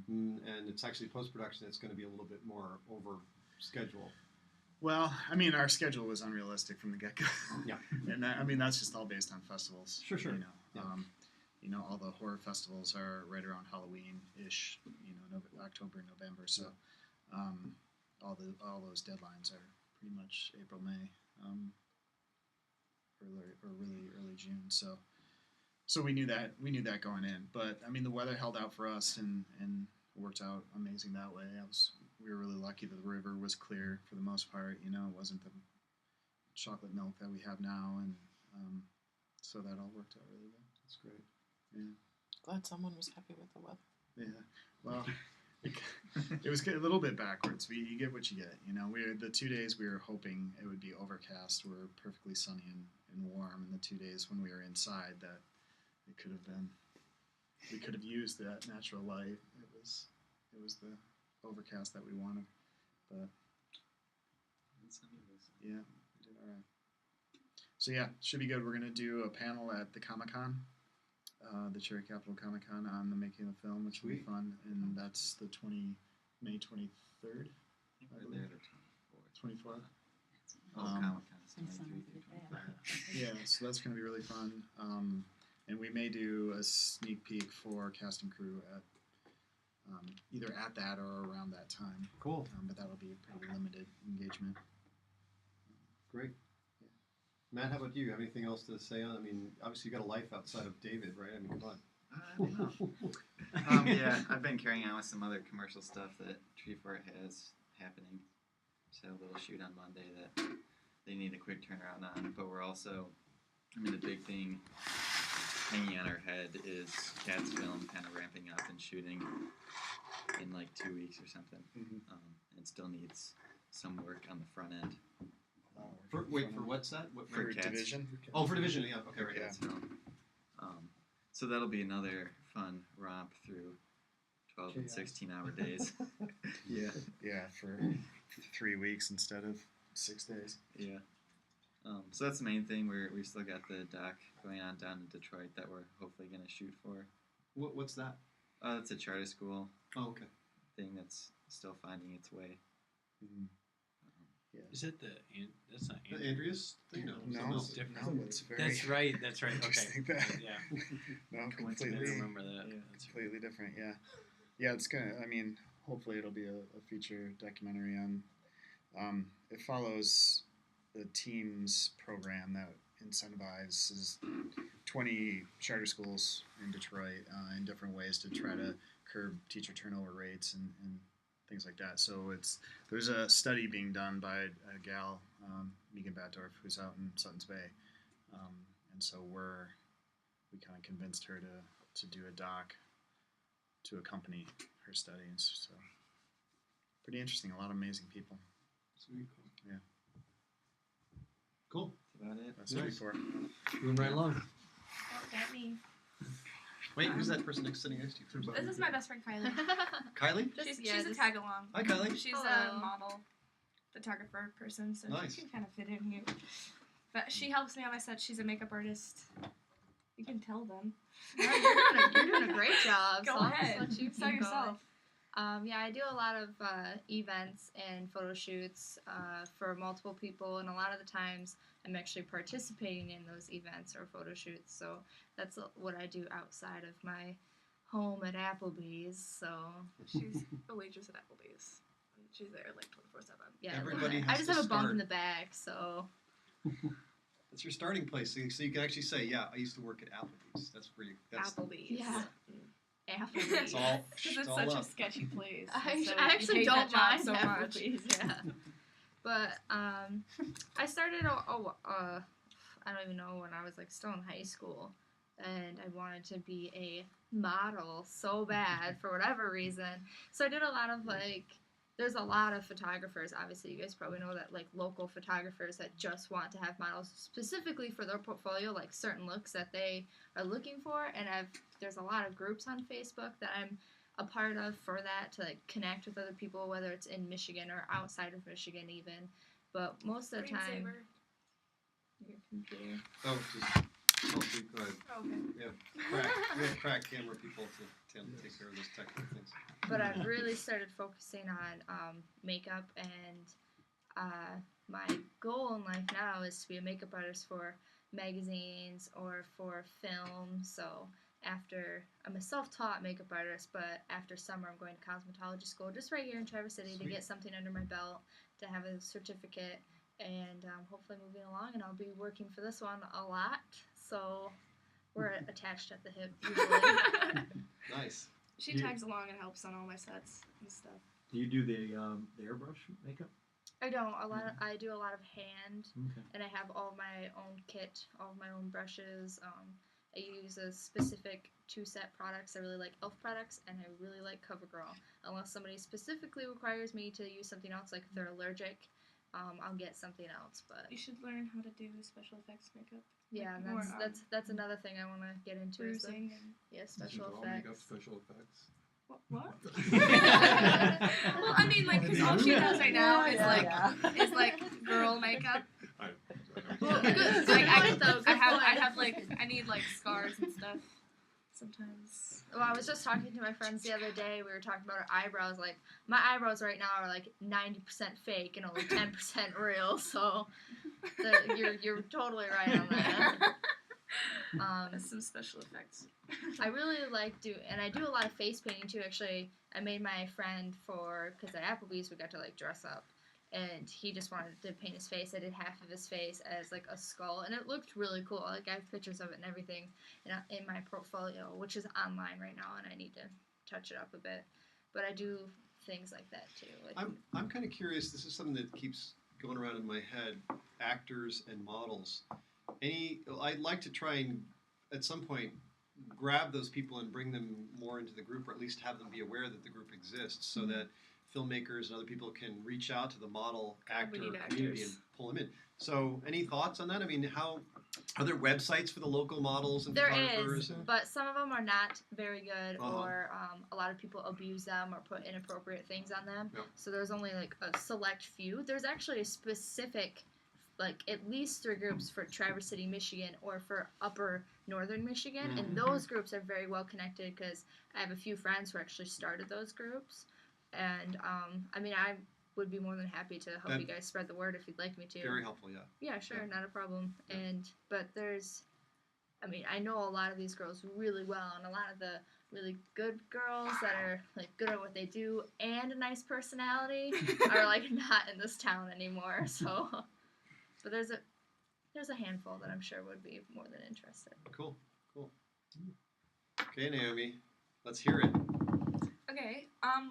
and it's actually post-production that's going to be a little bit more over schedule. Well, I mean, our schedule was unrealistic from the get-go. Yeah. And that's just all based on festivals. Sure. Yeah. All the horror festivals are right around Halloween-ish, October, November. So all those deadlines are pretty much April, May, really early June. So we knew that going in. But I mean, the weather held out for us and worked out amazing that way. We were really lucky that the river was clear for the most part. It wasn't the chocolate milk that we have now, and so that all worked out really well. That's great. Yeah. Glad someone was happy with the weather. Yeah. Well, it was a little bit backwards. You get what you get. The 2 days we were hoping it would be overcast were perfectly sunny and warm, and the 2 days when we were inside that it could have been. We could have used that natural light. It was the overcast that we wanted, but yeah, we did all right. So yeah, should be good. We're gonna do a panel at the Comic-Con, the Cherry Capital Comic-Con, on the making of the film, which will be fun, and that's the May 23rd. I believe. 24th. Yeah, so that's gonna be really fun. And we may do a sneak peek for cast and crew at either at that or around that time. Cool. But that'll be a pretty limited engagement. Great. Yeah. Matt, how about you? Have anything else to say on? I mean, obviously you got a life outside of David, right? I mean, come on. I don't know. Yeah, I've been carrying on with some other commercial stuff that Treefort has happening. So a little shoot on Monday that they need a quick turnaround on. But we're also, the big thing hanging on our head is Cat's film kind of ramping up and shooting in like 2 weeks or something. It still needs some work on the front end. For what's that? For Cat's? Division. Oh, for Division, yeah. Okay, right. Yeah. So that'll be another fun romp through 12 and 16-hour days. Yeah, for 3 weeks instead of 6 days. Yeah. So that's the main thing. We still got the doc going on down in Detroit that we're hopefully going to shoot for. What's that? It's a charter school Oh, okay. thing that's still finding its way. Yeah. Is it that's not The Andreas thing? No, it's different. It's very That's right. Okay. interesting. Yeah. No, I completely. remember that. Yeah, That's completely different. Yeah. Yeah, it's gonna. I mean, hopefully it'll be a feature documentary on. It follows the team's program that incentivizes 20 charter schools in Detroit in different ways to try to curb teacher turnover rates and things like that. So there's a study being done by a gal, Megan Batdorf, who's out in Sutton's Bay, and so we kind of convinced her to do a doc to accompany her study, and so pretty interesting. A lot of amazing people. Sweet. Yeah. Cool. That's about it. That's Nice. Treefort. Moving right along. Don't get me. Wait, who's that person sitting next to you? This is my best friend Kylie. Kylie? She's a tag along. Hi, Kylie. She's Hello. a model photographer person, so Nice. she can kind of fit in here. But she helps me on my set. She's a makeup artist. You can tell them. No, you're doing a great job. Go so I'll ahead. just let you Sell keep yourself. Yeah, I do a lot of events and photo shoots for multiple people, and a lot of the times I'm actually participating in those events or photo shoots. So that's what I do outside of my home at Applebee's. So She's a waitress at Applebee's. She's there like 24/7. yeah, Everybody I has just to have a bump start. in the back. So That's your starting place. So you can actually say, yeah, I used to work at Applebee's. That's where you. That's Applebee's. yeah, It's Applebee's. all. Because it's it's all such a up. sketchy place. I, and so I you actually hate don't that job mind so much. Applebee's, yeah. But I started. I don't even know when I was like still in high school, and I wanted to be a model so bad for whatever reason. So I did a lot of like. There's a lot of photographers. Obviously, you guys probably know that like local photographers that just want to have models specifically for their portfolio, like certain looks that they are looking for. And there's a lot of groups on Facebook that I'm a part of for that to like connect with other people, whether it's in Michigan or outside of Michigan even. But most of the time, your computer. Oh, just. Oh, please, go ahead. Okay. We have crack camera people to take care of those technical things. But I've really started focusing on makeup, and my goal in life now is to be a makeup artist for magazines or for film. So I'm a self-taught makeup artist, but after summer I'm going to cosmetology school just right here in Traverse City to get something under my belt, to have a certificate, and hopefully moving along, and I'll be working for this one a lot. So we're attached at the hip usually. Nice. She tags along and helps on all my sets and stuff. Do you do the airbrush makeup? I don't. I do a lot of hand, Okay. and I have all my own kit, all of my own brushes. I use a specific 2-set products. I really like e.l.f. products, and I really like CoverGirl. Unless somebody specifically requires me to use something else, like if they're allergic, I'll get something else. But You should learn how to do special effects makeup. yeah, Like and more, that's another thing I want to get into. Is the, bruising and yeah, Does your special girl make up effects. special effects? what? Well, I mean, like, 'cause all she does right now is like girl makeup. I Well, don't good- Like, I, point, though, good I point. have like, I need like scars and stuff sometimes. Well, I was just talking to my friends the other day. We were talking about our eyebrows. Like, my eyebrows right now are like 90% fake and only 10% real. So, you're totally right on that. That's some special effects. I really like and I do a lot of face painting too. Actually, I made my friend because at Applebee's we got to like dress up, and he just wanted to paint his face. I did half of his face as like a skull, and it looked really cool. Like, I have pictures of it and everything in my portfolio, which is online right now, and I need to touch it up a bit. But I do things like that too. Like, I'm kind of curious. This is something that keeps going around in my head. Actors and models. I'd like to try and at some point grab those people and bring them more into the group, or at least have them be aware that the group exists, so that filmmakers and other people can reach out to the model actor need community actors. and pull them in. So, any thoughts on that? I mean, how are there websites for the local models and there photographers? is, And, but some of them are not very good, Uh-huh. or a lot of people abuse them or put inappropriate things on them. Yep. So there's only like a select few. There's actually a specific, like at least 3 groups for Traverse City, Michigan, or for Upper Northern Michigan, and those groups are very well connected because I have a few friends who actually started those groups, and I mean, I would be more than happy to help you guys spread the word if you'd like me to. very helpful, yeah. Yeah, sure, Yeah. not a problem. Yeah. But I know a lot of these girls really well, and a lot of the really good girls that are like good at what they do and a nice personality are like not in this town anymore. So, but there's a handful that I'm sure would be more than interested. Cool. Okay, Naomi, let's hear it. Okay.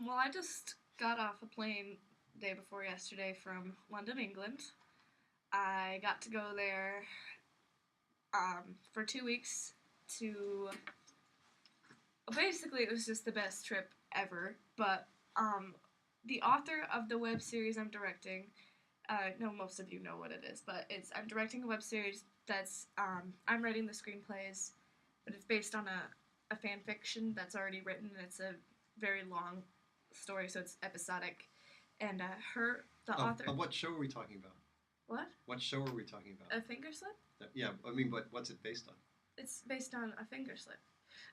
Well, I just got off a plane day before yesterday from London, England. I got to go there for 2 weeks to. Basically, it was just the best trip ever. But the author of the web series I'm directing, no, most of you know what it is, but I'm directing a web series that's I'm writing the screenplays, but it's based on a fan fiction that's already written, and it's a very long story, so it's episodic. And the author. What show are we talking about? What? What show are we talking about? A finger slip? Yeah, I mean, but what's it based on? It's based on a finger slip.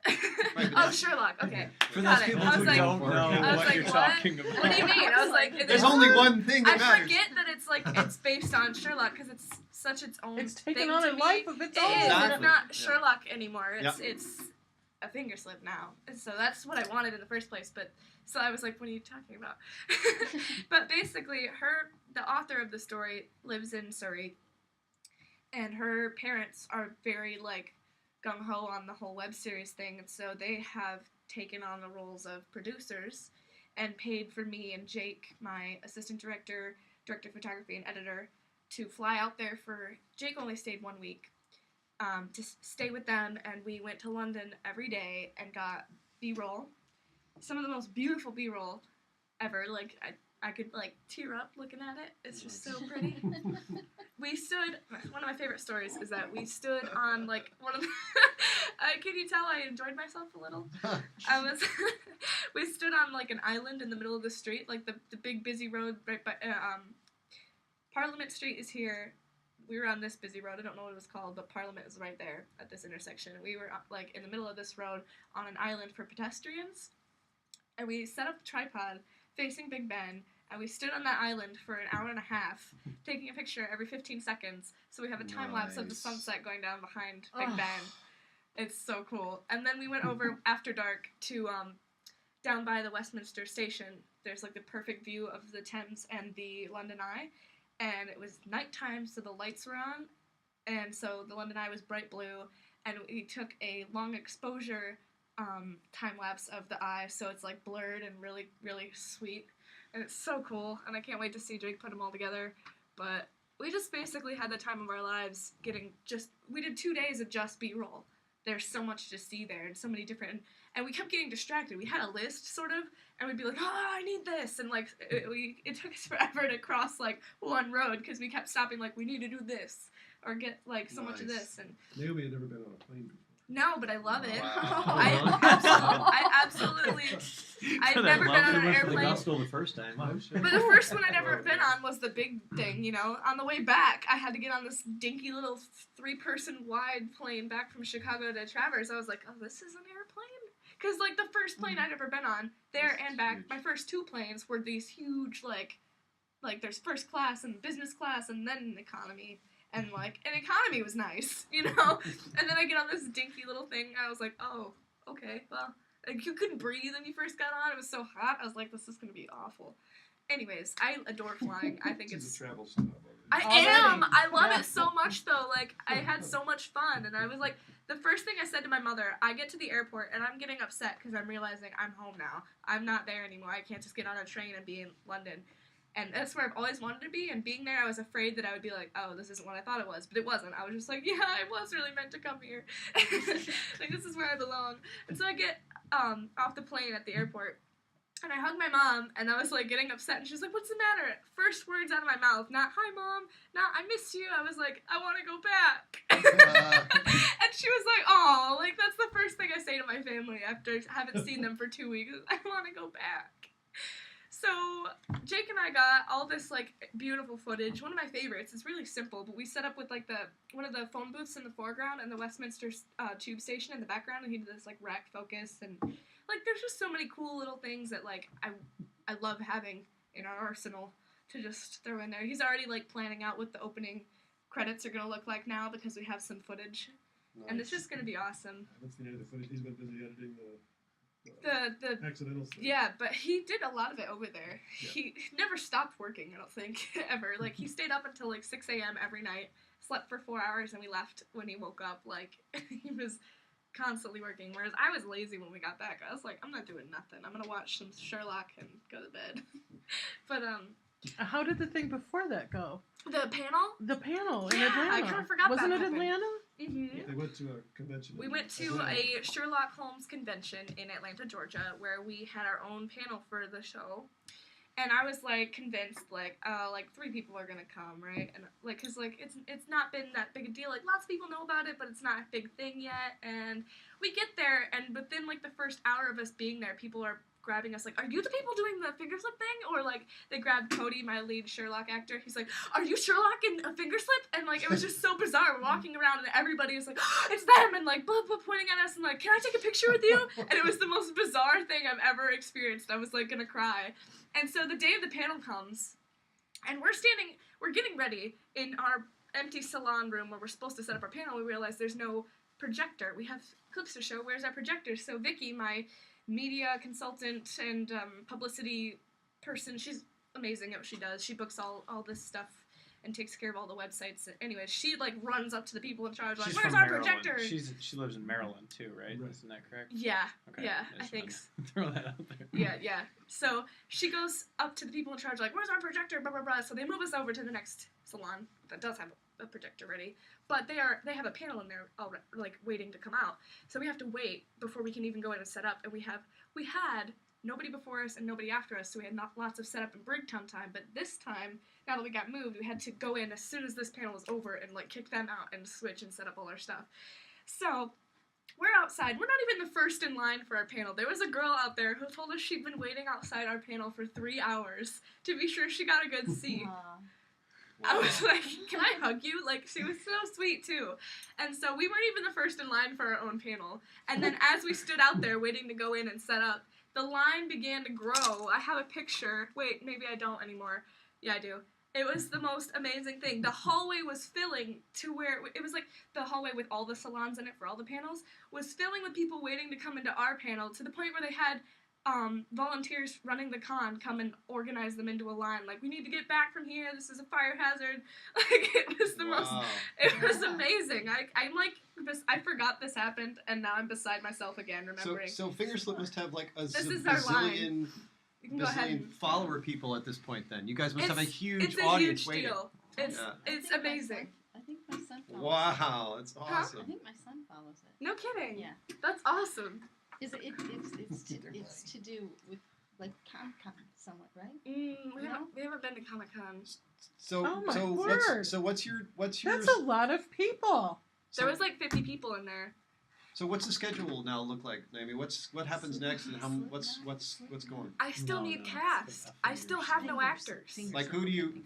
but Oh, Sherlock. Okay. For Got those it. people I was who like- don't know I was what like, you're what? talking about. What do you mean? I was like, There's only one thing that I matters. forget that it's like it's based on Sherlock because it's such its own. It's taken thing on to a me. life of its It own. is. Exactly. It's not Yeah. Sherlock anymore. Yep. It's a finger slip now. And so that's what I wanted in the first place. But so I was like, what are you talking about? But basically, the author of the story lives in Surrey, and her parents are very like gung ho on the whole web series thing, and so they have taken on the roles of producers and paid for me and Jake, my assistant director, director of photography, and editor, to fly out there for. Jake only stayed 1 week. To stay with them, and we went to London every day and got B-roll, some of the most beautiful B-roll ever. Like I could like tear up looking at it. It's just so pretty. We stood. One of my favorite stories is that we stood on like one of. Can you tell I enjoyed myself a little? I was. We stood on like an island in the middle of the street, like the big busy road right by. Parliament Street is here. We were on this busy road. I don't know what it was called, but Parliament is right there at this intersection. We were like in the middle of this road on an island for pedestrians, and we set up a tripod facing Big Ben, and we stood on that island for an hour and a half, taking a picture every 15 seconds. So we have a time lapse of the Nice. sunset going down behind Big Oh. Ben. It's so cool. And then we went over after dark to down by the Westminster Station. There's like the perfect view of the Thames and the London Eye. And it was nighttime, so the lights were on, and so the London Eye was bright blue, and we took a long exposure time lapse of the eye, so it's like blurred and really, really sweet, and it's so cool, and I can't wait to see Jake put them all together. But we just basically had the time of our lives we did 2 days of just B-roll. There's so much to see there, and so many different, and we kept getting distracted. We had a list, sort of, and we'd be like, oh, I need this, and like, it took us forever to cross like one road, because we kept stopping, like, we need to do this, or get like so much of Nice. this, and Naomi had never been on a plane before. no, but I love it. Wow. I absolutely, I've never been on an airplane. Gusto the first time. I'm sure. But the first one I'd ever been on was the big thing, you know. On the way back, I had to get on this dinky little 3-person wide plane back from Chicago to Traverse. I was like, oh, this is an airplane? Because, like, the first plane I'd ever been on, there and back, huge. my first 2 planes were these huge, like there's first class and business class and then economy. And, like, an economy was nice, you know? And then I get on this dinky little thing, and I was like, oh, okay, well, like, you couldn't breathe when you first got on. It was so hot. I was like, this is going to be awful. Anyways, I adore flying. I think She's it's... a travel snob. I Already. am! I love Yeah. it so much, though. Like, I had so much fun, and I was like... The first thing I said to my mother, I get to the airport, and I'm getting upset because I'm realizing I'm home now. I'm not there anymore. I can't just get on a train and be in London. And that's where I've always wanted to be, and being there, I was afraid that I would be like, oh, this isn't what I thought it was, but it wasn't. I was just like, yeah, I was really meant to come here. Like, this is where I belong. And so I get off the plane at the airport, and I hug my mom, and I was, like, getting upset, and she's like, what's the matter? First words out of my mouth, not, hi, Mom, not, I miss you. I was like, I want to go back. And she was like, oh, like, that's the first thing I say to my family after I haven't seen them for 2 weeks. I want to go back. So Jake and I got all this like beautiful footage. One of my favorites. It's really simple, but we set up with like one of the phone booths in the foreground and the Westminster tube station in the background, and he did this like rack focus, and like there's just so many cool little things that like I love having in our arsenal to just throw in there. He's already like planning out what the opening credits are gonna look like now because we have some footage, and it's just gonna be awesome. I haven't seen any of the footage. He's been busy editing the accidental stuff. Yeah, but he did a lot of it over there. Yeah. He never stopped working, I don't think, ever. Like, he stayed up until, like, 6 a.m. every night, slept for 4 hours, and we left when he woke up. Like, he was constantly working, whereas I was lazy when we got back. I was like, I'm not doing nothing. I'm gonna watch some Sherlock and go to bed. But, How did the thing before that go? the panel? The panel in Yeah, Atlanta. I kinda forgot Wasn't that it happened. Atlanta? Mm-hmm. They went to a convention. We in went to Atlanta. a Sherlock Holmes convention in Atlanta, Georgia, where we had our own panel for the show. And I was, like, convinced, like, 3 people are gonna come, right? And, like, cause, like, it's not been that big a deal. Like, lots of people know about it, but it's not a big thing yet. And we get there, and within, like, the first hour of us being there, people are grabbing us, like, are you the people doing the finger slip thing? Or, like, they grabbed Cody, my lead Sherlock actor. He's like, are you Sherlock in a finger slip? And, like, it was just so bizarre. We're walking around and everybody is like, oh, it's them, and, like, blah, blah, pointing at us and, like, can I take a picture with you? And it was the most bizarre thing I've ever experienced. I was, like, gonna cry. And so the day of the panel comes, and we're getting ready in our empty salon room where we're supposed to set up our panel. We realize there's no projector. We have clips to show. Where's our projector? So Vicky, my media consultant and publicity person, she's amazing at what she does. She books all this stuff and takes care of all the websites. Anyway, she like runs up to the people in charge, like, She's where's from our Maryland. projector? She lives in Maryland too, right? Isn't that correct? Yeah, Okay. yeah, I just think wanted so. to throw that out there. Yeah. So she goes up to the people in charge, like, where's our projector? Blah, blah, blah. So they move us over to the next salon that does have a projector ready. But they have a panel in there already, like, waiting to come out. So we have to wait before we can even go in and set up. And we had nobody before us and nobody after us, so we had not lots of setup and break time. But this time, now that we got moved, we had to go in as soon as this panel was over and, like, kick them out and switch and set up all our stuff. So we're outside. We're not even the first in line for our panel. There was a girl out there who told us she'd been waiting outside our panel for 3 hours to be sure she got a good seat. I was like, can I hug you? Like, she was so sweet, too. And so we weren't even the first in line for our own panel. And then as we stood out there waiting to go in and set up, the line began to grow. I have a picture. Wait, maybe I don't anymore. Yeah, I do. It was the most amazing thing. The hallway was filling to where it was like the hallway with all the salons in it for all the panels was filling with people waiting to come into our panel, to the point where they had volunteers running the con come and organize them into a line. Like, we need to get back from here. This is a fire hazard. Like, it was the most. It was amazing. I'm like, I forgot this happened, and now I'm beside myself again, remembering. So Fingerslip must have like a This is our line. bazillion You can go ahead. bazillion follower people at this point. Then you guys must have a huge It's a audience huge waiting. deal. It's amazing. I think my son follows Wow, that's it. awesome. I think my son follows it. No kidding. Yeah. That's awesome. It's to do with, like, Comic-Con somewhat, right? We haven't been to Comic-Con. So Oh my so word. what's your That's a lot of people. There was like 50 people in there. So what's the schedule now look like, Naomi? What happens next, and what's going? I still need cast. I still have no actors. Like, who do you?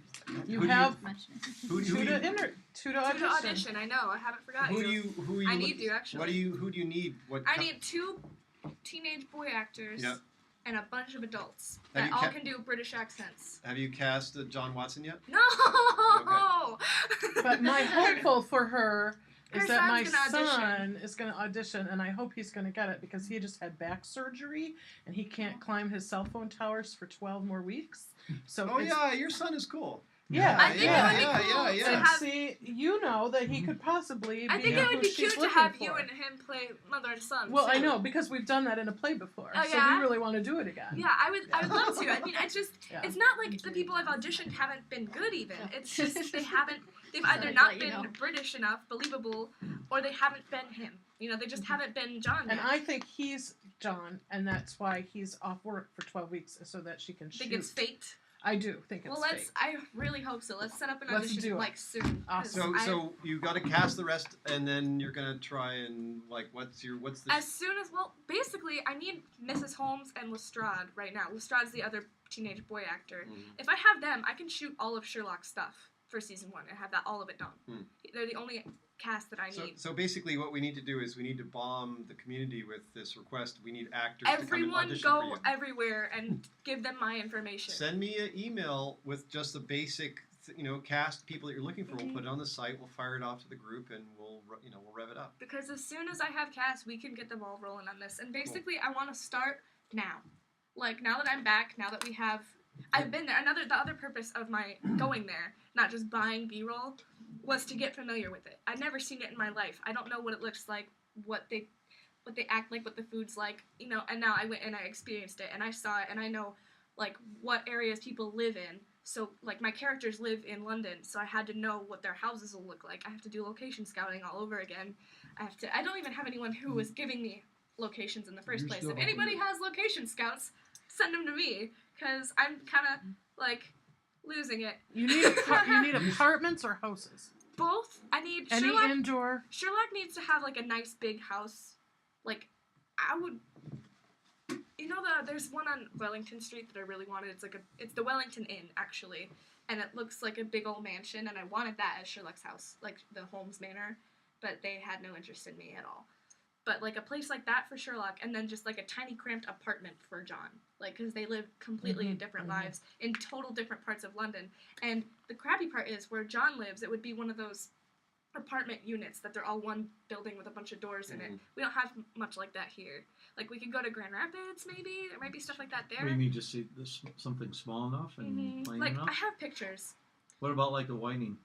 You who do have Who do two you? to audition. I know. I haven't forgotten. Who are you? I need to, actually. Who do you need? I need 2 teenage boy actors Yep. and a bunch of adults Have that you all ca- can do British accents. Have you cast John Watson yet? No. But my hopeful for her is Her that my son's gonna son is going to audition, and I hope he's going to get it because he just had back surgery and he can't climb his cell phone towers for 12 more weeks. So Oh it's- yeah, your son is cool. Yeah, I think it would be cool And to have. see, you know that he could possibly I be think it would who be she's cute to looking have for. you and him play mother and son. Well, I too. know because we've done that in a play before, Oh, so yeah? we really want to do it again. Yeah, I would love to. I mean, it's just, Yeah. it's not like the people I've auditioned haven't been good even. It's just they've Just either to not let you been know. British enough, believable, or they haven't been him. You know, they just haven't been John And yet. I think he's John, and that's why he's off work for 12 weeks so that she can shoot. think it's fate. I do think it's Well, let's. fate. I really hope so. Let's set up an Let's audition do it. like soon. 'cause Awesome. So you got to cast the rest, and then you're gonna try and like, what's the? As soon as, well, basically, I need Mrs. Holmes and Lestrade right now. Lestrade's the other teenage boy actor. Mhm. If I have them, I can shoot all of Sherlock's stuff for season 1 and have all of it done. Hmm. They're the only cast that I need. So basically, what we need to do is we need to bomb the community with this request. We need actors to come and Everyone audition for go you. everywhere and give them my information. Send me an email with just the basic, cast people that you're looking for. We'll put it on the site. We'll fire it off to the group, and we'll rev it up. Because as soon as I have cast, we can get the ball rolling on this. And basically, I want to start now. Like, now that I'm back, now that we have... I've been there. The other purpose of my going there, not just buying B-roll, was to get familiar with it. I'd never seen it in my life. I don't know what it looks like, what they act like, what the food's like, and now I went and I experienced it, and I saw it, and I know, like, what areas people live in. So, like, my characters live in London, so I had to know what their houses will look like. I have to do location scouting all over again. I don't even have anyone who was giving me locations in the first place. If anybody has location scouts, send them to me, because I'm kind of, like, losing it. You need apartments or houses? Both. I need Any Sherlock. indoor? Sherlock needs to have, like, a nice big house. Like, I would you know there's one on Wellington Street that I really wanted. It's the Wellington Inn actually, and it looks like a big old mansion, and I wanted that as Sherlock's house, like the Holmes Manor, but they had no interest in me at all. But like a place like that for Sherlock, and then just like a tiny cramped apartment for John, like because they live completely different lives in total different parts of London. And the crappy part is where John lives, it would be one of those apartment units that they're all one building with a bunch of doors in it. We don't have much like that here. Like we could go to Grand Rapids, maybe there might be stuff like that there. What do you mean, just see this something small enough and plain like enough? I have pictures. What about like the Whiting?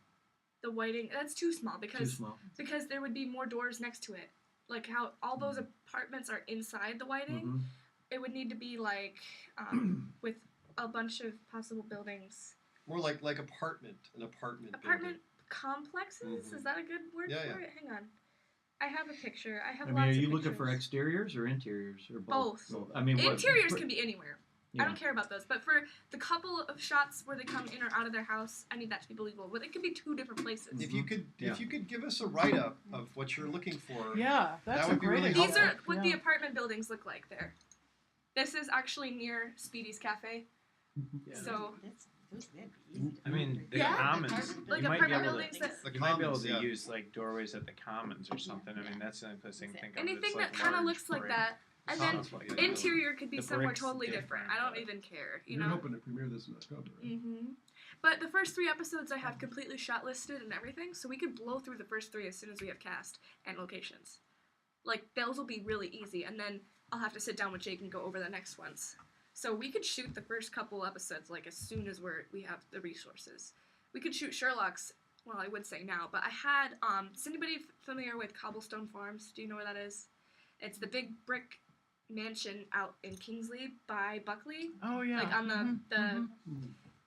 The Whiting, that's too small because Too small. because there would be more doors next to it. Like how all those apartments are inside the Whiting, it would need to be like with a bunch of possible buildings. More like an apartment Apartment complexes? Is that a good word for it? Hang on. I have a picture. I have I mean, lots are of you pictures. looking for exteriors or interiors or both? Both. I mean, interiors can be anywhere. Yeah. I don't care about those. But for the couple of shots where they come in or out of their house, I need that to be believable. But it could be two different places. If you could give us a write-up of what you're looking for, Yeah, that's that would be really These helpful. are what the apartment buildings look like there. This is actually near Speedy's Cafe. Yeah. So I mean, the Yeah. commons. like you might be apartment able buildings that to, you might be able commons, to yeah. use like doorways at the commons or something. I mean, that's the only thing I think of. anything that's, that kind of large looks like parade. that. And then Sounds like it. interior could be The somewhere brick's totally different. different, I don't but- even care, you You're know. hoping to premiere this in October, right? But the first 3 episodes I have completely shot listed and everything, so we could blow through the first 3 as soon as we have cast and locations. Like those will be really easy, and then I'll have to sit down with Jake and go over the next ones. So we could shoot the first couple episodes like as soon as we have the resources. We could shoot Sherlock's. Well, I would say now, but I had. Is anybody familiar with Cobblestone Farms? Do you know where that is? It's the big brick mansion out in Kingsley by Buckley. Oh yeah. Like on the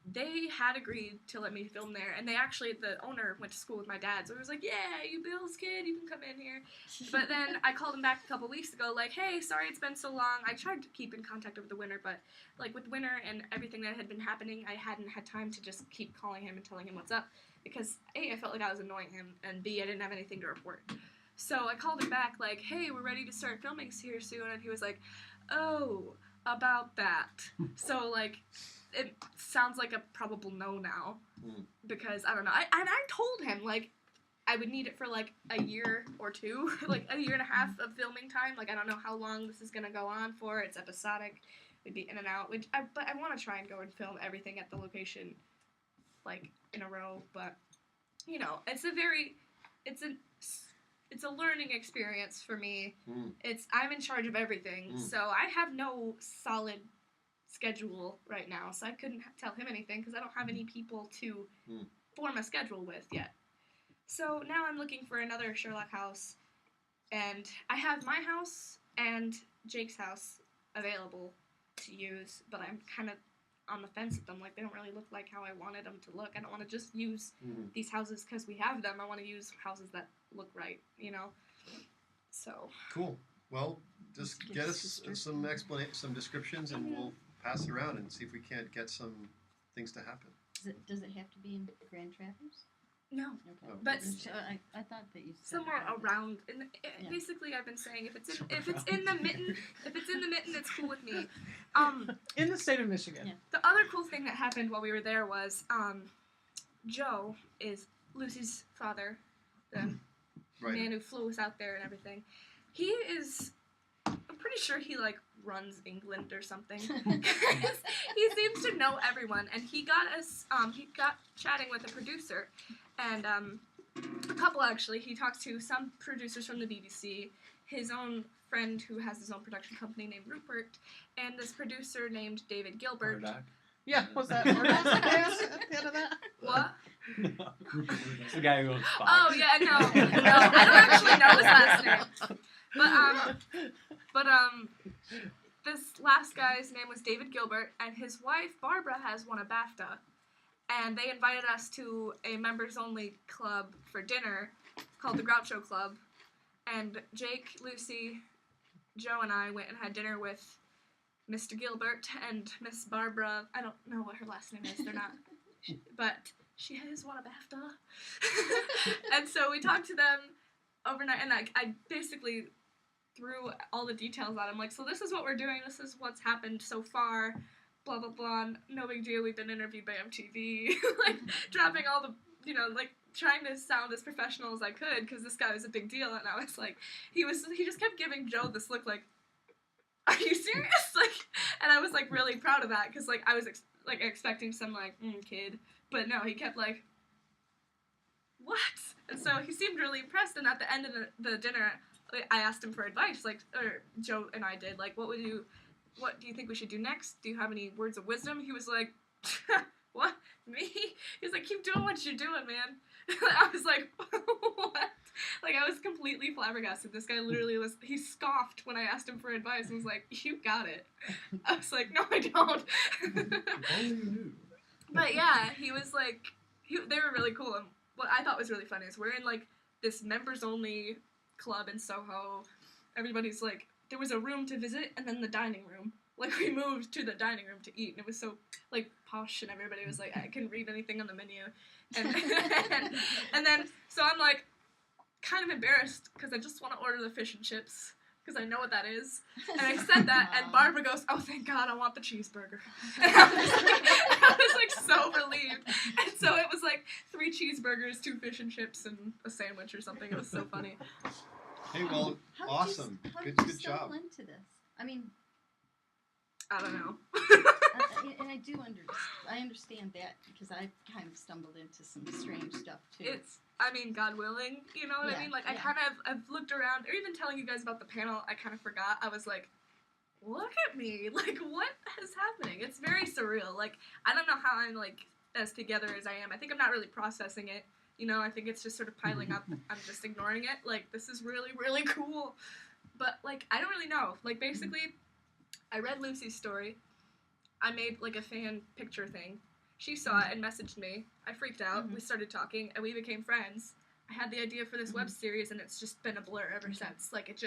they had agreed to let me film there, and they actually, the owner went to school with my dad, so he was like, yeah, you Bill's kid, you can come in here. But then I called him back a couple weeks ago, like, hey, sorry it's been so long. I tried to keep in contact over the winter, but like with winter and everything that had been happening, I hadn't had time to just keep calling him and telling him what's up, because A, I felt like I was annoying him, and B, I didn't have anything to report. So I called him back like, hey, we're ready to start filming here soon, and he was like, oh, about that. So like, it sounds like a probable no now, because I don't know. I told him like I would need it for like a year or two, like a year and a half of filming time. Like I don't know how long this is gonna go on for. It's episodic. We'd be in and out. But I want to try and go and film everything at the location, like in a row. But you know, it's a learning experience for me. I'm in charge of everything, so I have no solid schedule right now, so I couldn't tell him anything because I don't have any people to form a schedule with yet. So now I'm looking for another Sherlock house, and I have my house and Jake's house available to use, but I'm kind of on the fence with them. Like, they don't really look like how I wanted them to look. I don't want to just use these houses because we have them. I want to use houses that look right, you know? So. Cool. Well, just get us some descriptions, and we'll pass it around and see if we can't get some things to happen. Does it have to be in Grand Traverse? No. Okay. But I thought that you said somewhere around. Basically, I've been saying if it's in the mitten, it's cool with me. In the state of Michigan. Yeah. The other cool thing that happened while we were there was Joe is Lucy's father, the man who flew us out there and everything. He is. I'm pretty sure he like runs England or something. He seems to know everyone, and he got us. He got chatting with a producer, and a couple actually. He talks to some producers from the BBC, his own friend who has his own production company named Rupert, and this producer named David Gilbert. Murdoch. Yeah, was that Murdoch at the end of that? What? It's the guy who owns Fox. Oh yeah, no, I don't actually know his last name. But this last guy's name was David Gilbert, and his wife Barbara has won a BAFTA, and they invited us to a members-only club for dinner called the Groucho Club, and Jake, Lucy, Joe, and I went and had dinner with Mr. Gilbert and Miss Barbara. I don't know what her last name is. They're not, but she has won a BAFTA, and so we talked to them overnight, and I basically threw all the details at him, like, so this is what we're doing, this is what's happened so far, blah, blah, blah, no big deal, we've been interviewed by MTV, like, dropping all the, you know, like, trying to sound as professional as I could, because this guy was a big deal, and I was like, he just kept giving Joe this look like, are you serious? Like, and I was, like, really proud of that, because, like, I was, expecting some, like, kid, but no, he kept, like, what? And so he seemed really impressed, and at the end of the dinner, I asked him for advice, like, or Joe and I did, like, what do you think we should do next? Do you have any words of wisdom? He was like, what? Me? He was like, keep doing what you're doing, man. I was like, what? Like, I was completely flabbergasted. This guy literally he scoffed when I asked him for advice and was like, you got it. I was like, no, I don't. If only you knew. But yeah, he was like, they were really cool. And what I thought was really funny is we're in, like, this members-only club in Soho. Everybody's like, there was a room to visit and then the dining room. Like, we moved to the dining room to eat, and it was so, like, posh, and everybody was like, I couldn't read anything on the menu. And then, so I'm, like, kind of embarrassed, because I just want to order the fish and chips, because I know what that is. And I said that, and Barbara goes, oh, thank God, I want the cheeseburger. And I was like, so relieved. And so it was, like, 3 cheeseburgers, 2 fish and chips, and a sandwich or something. It was so funny. Hey, well, awesome. Good job. Into this? I mean, I don't know. and I understand that, because I've kind of stumbled into some strange stuff too. It's, I mean, God willing, you know what I mean? Like, I've looked around, or even telling you guys about the panel, I kind of forgot. I was like, look at me. Like, what is happening? It's very surreal. Like, I don't know how I'm, like, as together as I am. I think I'm not really processing it. You know, I think it's just sort of piling up. I'm just ignoring it. Like, this is really, really cool. But, like, I don't really know. Like, basically, I read Lucy's story. I made, like, a fan picture thing. She saw it and messaged me. I freaked out. We started talking, and we became friends. I had the idea for this web series, and it's just been a blur ever since. Like, it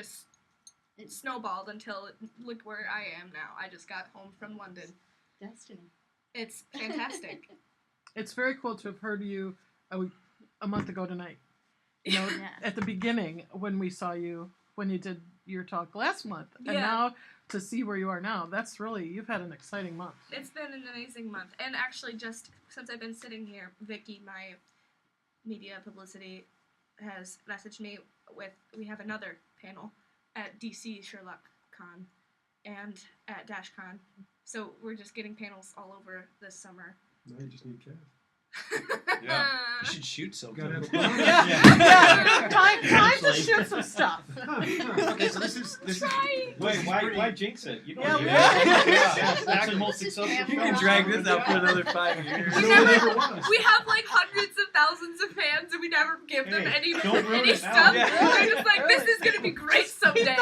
snowballed until, look where I am now. I just got home from London. Destiny. It's fantastic. It's very cool to have heard you a month ago tonight. You know, at the beginning when we saw you, when you did your talk last month. And now to see where you are now, you've had an exciting month. It's been an amazing month. And actually, just since I've been sitting here, Vicky, my media publicity, has messaged me we have another panel at DC Sherlock Con and at DashCon. So we're just getting panels all over this summer. Now you just need cash. Yeah, you should shoot something. Time to shoot some stuff. Okay, so this is Wait, why jinx it? You Yeah, that's the most successful. You can drag this out for another 5 years. We have like hundreds of thousands of fans, and we never give them any stuff. They're just like, this is gonna be great someday.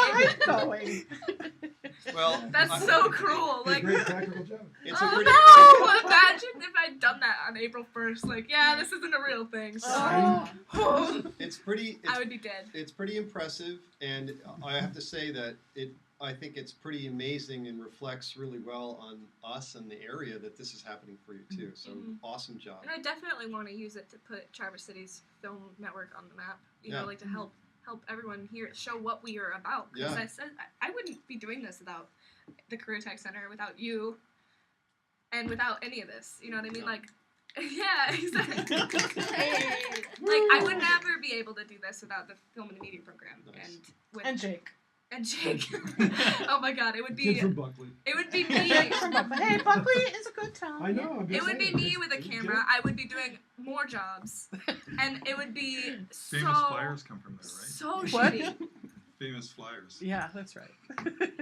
Well, that's so cruel. Like, great practical joke. It's no! Imagine if I'd done that on April 1st. Like, this isn't a real thing. So. It's pretty. I would be dead. It's pretty impressive, and I have to say that I think it's pretty amazing and reflects really well on us and the area that this is happening for you too. So awesome job. And I definitely want to use it to put Traverse City's film network on the map. You know, like to help everyone here show what we are about. Because I said I wouldn't be doing this without the Career Tech Center, without you, and without any of this. You know what I mean? Like, exactly. Like, I would never be able to do this without the Film and Media program. Nice. And Jake. And Jake. Oh my God, it would be. Kid from Buckley. It would be me. Hey, Buckley is a good town. I know. It would be me with a camera. I would be doing more jobs, and it would be Famous flyers come from there, right? so What? shitty. Famous flyers. Yeah, that's right.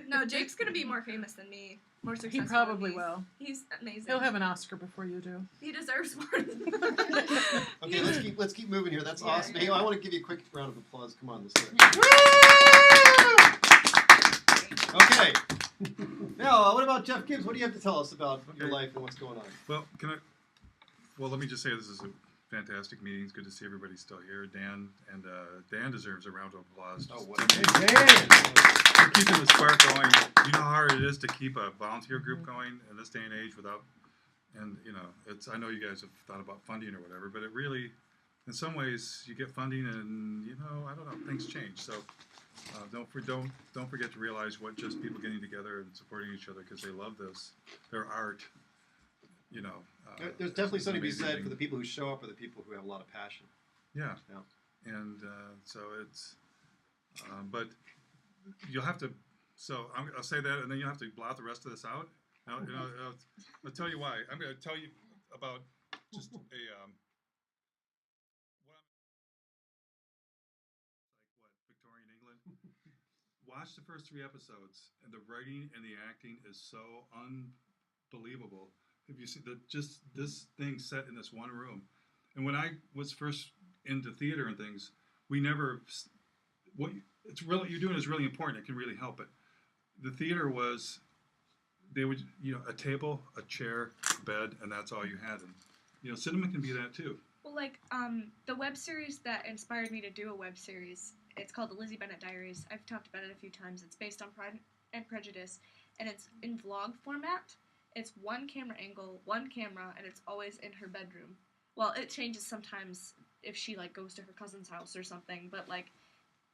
No, Jake's gonna be more famous than me, more successful. He probably than me. will. He's amazing. He'll have an Oscar before you do. He deserves one. Okay, let's keep moving here. That's awesome. Hey, I want to give you a quick round of applause. Come on, this way. Okay. Now, what about Jeff Gibbs? What do you have to tell us about your life and what's going on? Well, let me just say this is a fantastic meeting. It's good to see everybody still here. Dan deserves a round of applause. For keeping the spark going. You know how hard it is to keep a volunteer group going in this day and age without, and you know, I know you guys have thought about funding or whatever, but it really, in some ways, you get funding and, you know, I don't know, things change. So don't forget to realize what just people getting together and supporting each other because they love this, their art. You know, there's definitely it's something to be amazing said thing. for the people who show up or the people who have a lot of passion. Yeah. Yeah. And so it's, but you'll have to. So I'll say that, and then you'll have to blot the rest of this out. Now, I'll tell you why. I'm going to tell you about just a. Victorian England. Watch the first 3 episodes, and the writing and the acting is so unbelievable. If you see just this thing set in this one room, and when I was first into theater and things, we never. What it's really you're doing is really important. It can really help it. The theater was, they would a table, a chair, a bed, and that's all you had. And cinema can be that too. Well, like the web series that inspired me to do a web series. It's called the Lizzie Bennet Diaries. I've talked about it a few times. It's based on Pride and Prejudice, and it's in vlog format. It's one camera angle, one camera, and it's always in her bedroom. Well, it changes sometimes if she like goes to her cousin's house or something, but like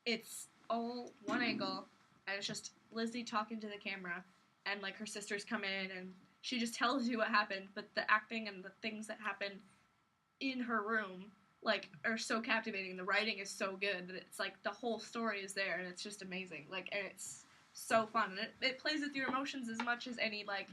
it's all one angle, and it's just Lizzie talking to the camera, and like her sisters come in, and she just tells you what happened, but the acting and the things that happen in her room like are so captivating. The writing is so good that it's like the whole story is there, and it's just amazing. Like, and it's so fun, and it plays with your emotions as much as any like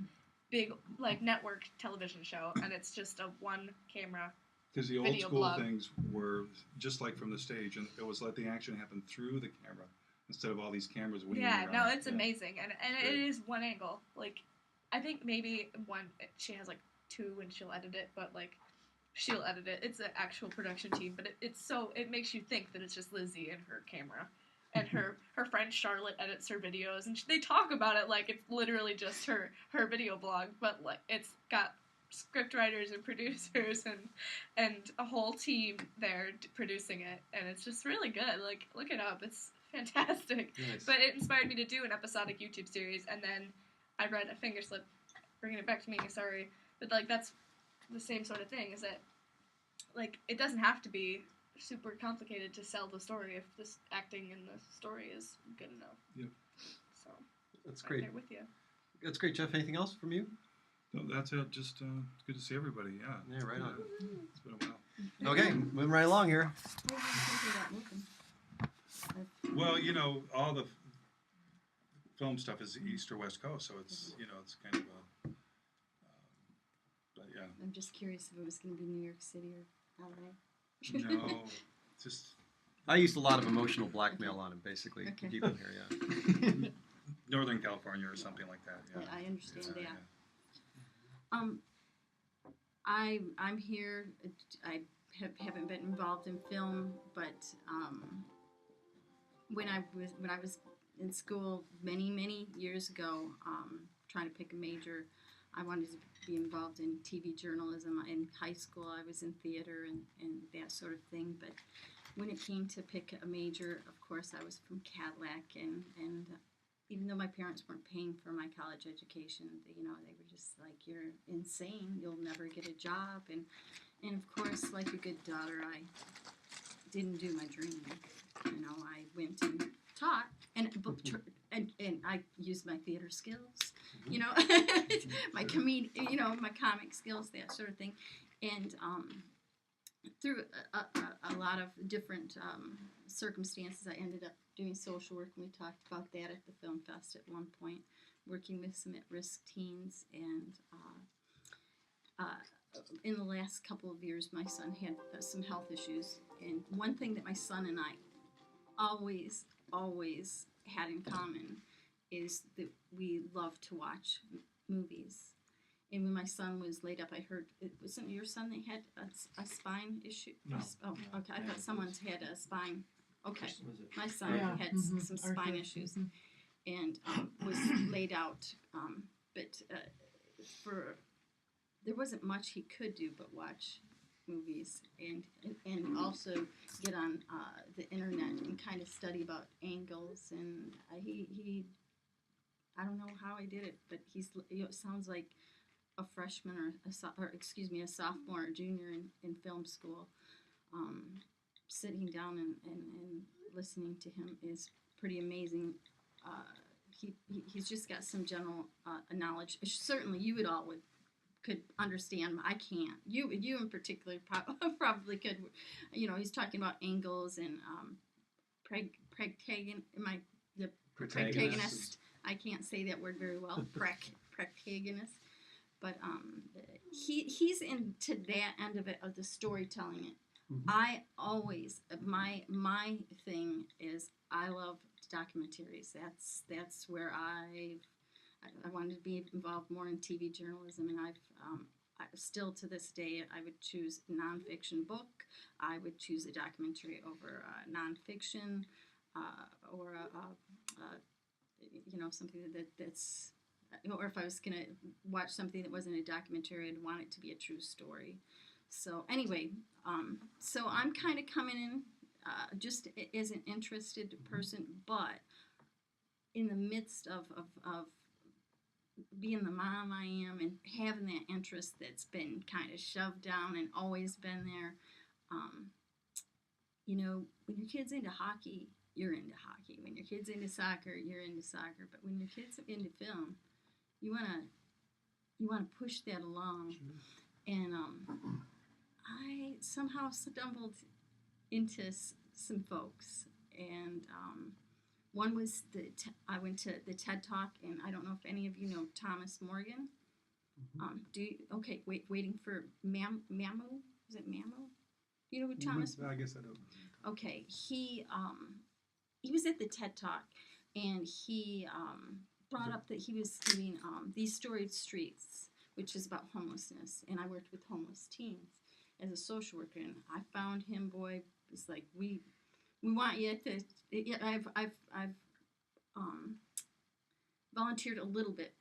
big like network television show, and it's just a one camera. Because the old video school blog. things were just like from the stage, and it was let the action happen through the camera instead of all these cameras winging Yeah, around. no, it's amazing, and it is one angle. Like, I think maybe she has like 2 and she'll edit it, but like she'll edit it. It's an actual production team, but it makes you think that it's just Lizzie and her camera, and her friend Charlotte edits her videos, and they talk about it like it's literally just her video blog, but like it's got script writers and producers and a whole team there producing it, and it's just really good. Like, look it up, it's fantastic. Nice. But it inspired me to do an episodic YouTube series, and then I read a finger slip, bringing it back to me, sorry, but like that's the same sort of thing, is that like it doesn't have to be super complicated to sell the story if this acting in the story is good enough. Yep. So That's right great. there with you. That's great, Jeff. Anything else from you? No, that's it. Just it's good to see everybody. Yeah. Yeah, right on. It's been a while. Okay, moving right along here. Well, all the film stuff is East or West Coast, so it's it's kind of a. But yeah. I'm just curious if it was going to be New York City or LA. No, just. I used a lot of emotional blackmail on him, basically, to keep him here. Yeah. Northern California or something like that. Yeah. I understand that. Yeah. I'm here. I haven't been involved in film, but when I was in school many years ago, trying to pick a major, I wanted to be involved in TV journalism. In high school, I was in theater and that sort of thing. But when it came to pick a major, of course, I was from Cadillac, and even though my parents weren't paying for my college education, they were just like, "You're insane. You'll never get a job." And of course, like a good daughter, I didn't do my dream. I went and taught, and I used my theater skills, my my comic skills, that sort of thing, and through a lot of different circumstances, I ended up doing social work, and we talked about that at the Film Fest at one point, working with some at-risk teens, and in the last couple of years, my son had some health issues, and one thing that my son and I always had in common is that we love to watch movies. And when my son was laid up, I heard, it wasn't your son that had a spine issue? No. Oh, okay. I thought someone's had a spine. Okay. My son Yeah. had Mhm. some spine Arthur. issues Mhm. and was laid out. But there wasn't much he could do but watch movies and also get on the internet and kind of study about angles. And he I don't know how I did it, but it sounds like a freshman or a sophomore or junior in film school. Sitting down and listening to him is pretty amazing. He's just got some general knowledge. Certainly, you would all could understand. I can't. You in particular probably could. You know, he's talking about angles and protagonist. I can't say that word very well. Protagonist. But he's into that end of it, of the storytelling. I always my thing is I love documentaries. That's where I wanted to be involved more in TV journalism, and I still to this day I would choose a nonfiction book. I would choose a documentary over nonfiction, or something that's. Or if I was going to watch something that wasn't a documentary, I'd want it to be a true story. So anyway, so I'm kind of coming in just as an interested person, but in the midst of being the mom I am and having that interest that's been kind of shoved down and always been there. When your kid's into hockey, you're into hockey. When your kid's into soccer, you're into soccer. But when your kid's into film, you wanna push that along. Sure. And I somehow stumbled into some folks, and one was I went to the TED Talk, and I don't know if any of you know Thomas Morgan. Waiting for Mamu. Is it Mamu? Do you know who Thomas? I guess I don't. Okay, he was at the TED Talk, and he brought up that he was doing these storied streets, which is about homelessness, and I worked with homeless teens as a social worker, and I found him. Boy, it's like we want you to. Yeah, I've volunteered a little bit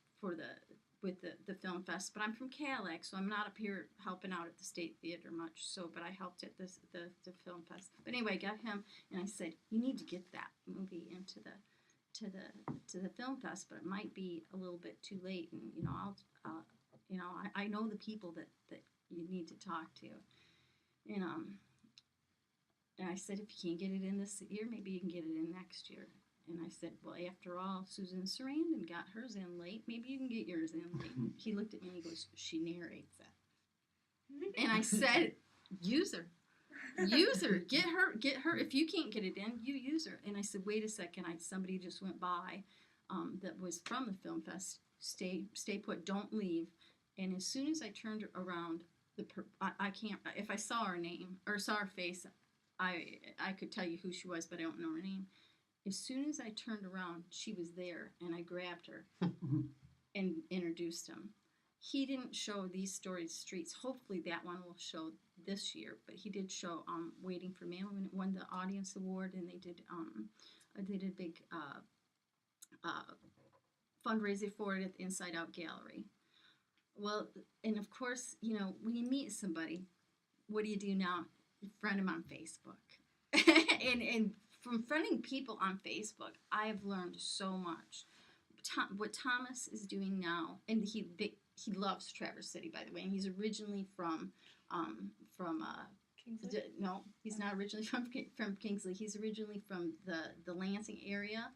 with the film fest, but I'm from Cadillac, so I'm not up here helping out at the State Theater much. So, but I helped at the film fest. But anyway, I got him, and I said, you need to get that movie into the film fest, but it might be a little bit too late. And I know the people that you need to talk to, and I said, if you can't get it in this year, maybe you can get it in next year. And I said, well, after all, Susan Sarandon got hers in late. Maybe you can get yours in late. And he looked at me and he goes, she narrates that. And I said, use her. Get her. If you can't get it in, you use her. And I said, wait a second. Somebody just went by that was from the film fest. Stay put. Don't leave. And as soon as I turned around, I can't. If I saw her name or saw her face, I could tell you who she was, but I don't know her name. As soon as I turned around, she was there, and I grabbed her and introduced him. He didn't show these storied streets. Hopefully that one will show this year, but he did show Waiting for Mammon, and it won the audience award, and they did a big fundraiser for it at the Inside Out Gallery. Well, and of course, when you meet somebody, what do you do now? You friend them on Facebook. and from friending people on Facebook, I have learned so much. What Thomas is doing now, and he loves Traverse City, by the way, and he's originally from Kingsley? No, he's not originally from Kingsley. He's originally from the Lansing area,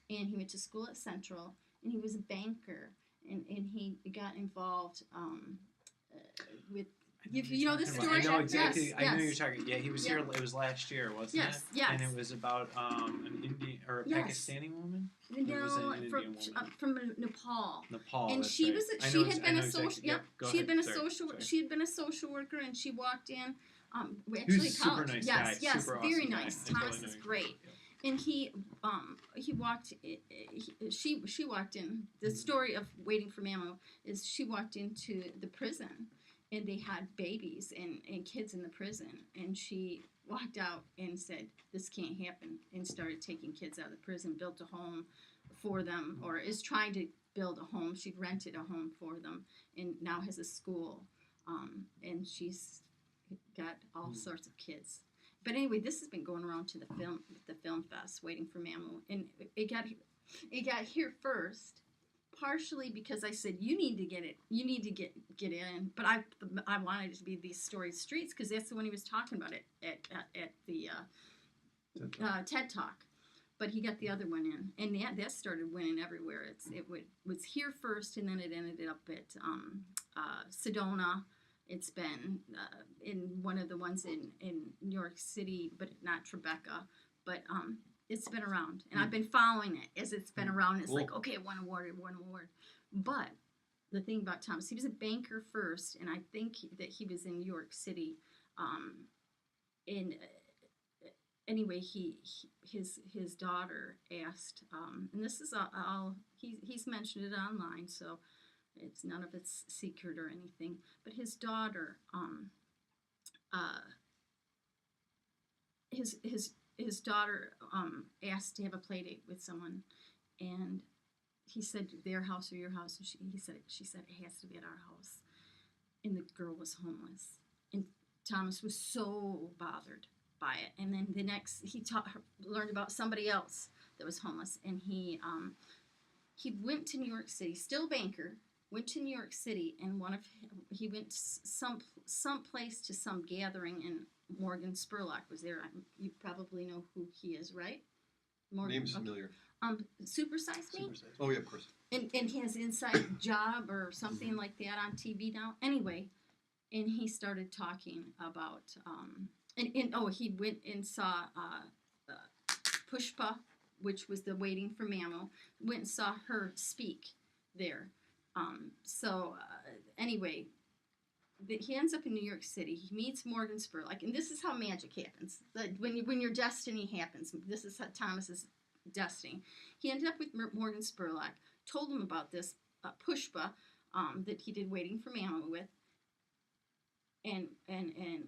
and he went to school at Central, and he was a banker, and he got involved with. You know this story? I know exactly. Yes, I know you're talking. Yeah, he was here. It was last year, wasn't it? Yes. And it was about an Indian or a Pakistani woman. No, from Nepal. Nepal. And she was. She had been a social. Yep. She had been a social. She had been a social worker, and she walked in. Actually, He's college. Super nice yes, guy. yes, Super very awesome nice. Guy. Thomas is great. And he walked. She walked in. The story of Waiting for Mamo is she walked into the prison, and they had babies and kids in the prison, and she walked out and said, "This can't happen," and started taking kids out of the prison, built a home for them, or is trying to build a home. She rented a home for them, and now has a school, and she's got all sorts of kids. But anyway, this has been going around to the film fest, Waiting for Mamo, and it got here first, partially because I said you need to get it, you need to get in. But I wanted it to be these storied streets because that's the one he was talking about at the TED Talk. but he got the other one in, and that started winning everywhere. Was here first, and then it ended up at Sedona. It's been in one of the ones in New York City, but not Tribeca. But it's been around, and I've been following it as it's been around. It's like, okay, one award. But the thing about Thomas, he was a banker first, and I think that he was in New York City. Anyway, his daughter asked, and this is all he's mentioned it online, so it's none of it's secret or anything. But his daughter, his daughter asked to have a play date with someone, and he said, their house or your house? And she said it has to be at our house. And the girl was homeless, and Thomas was so bothered by it. And then he learned about somebody else that was homeless, and he went to New York City, still banker, went to New York City, and he went some place to some gathering, and Morgan Spurlock was there. You probably know who he is, right? Morgan, Name's familiar. Supersize Me? Oh yeah, of course. And he has Inside Job or something like that on TV now. Anyway, and he started talking about he went and saw Pushpa, which was the Waiting for Mamo. Went and saw her speak there. Anyway, he ends up in New York City. He meets Morgan Spurlock, and this is how magic happens. When your destiny happens, this is how Thomas's destiny. He ended up with Morgan Spurlock, told him about this Pushpa that he did Waiting for Mamo with, and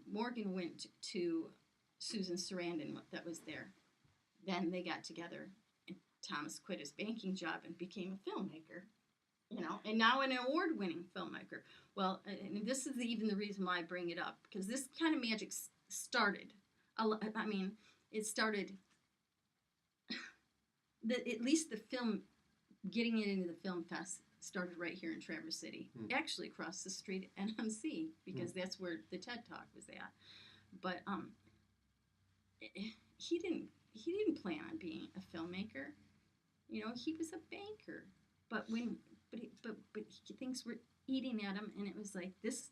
Morgan went to Susan Sarandon that was there. Then they got together, and Thomas quit his banking job and became a filmmaker, and now an award-winning filmmaker. Well, and this is even the reason why I bring it up, because this kind of magic started. It started. At least the film, getting it into the film fest, started right here in Traverse City. Actually across the street at NMC, because that's where the TED Talk was at. But he didn't plan on being a filmmaker. He was a banker. But things were eating at him, and it was like, this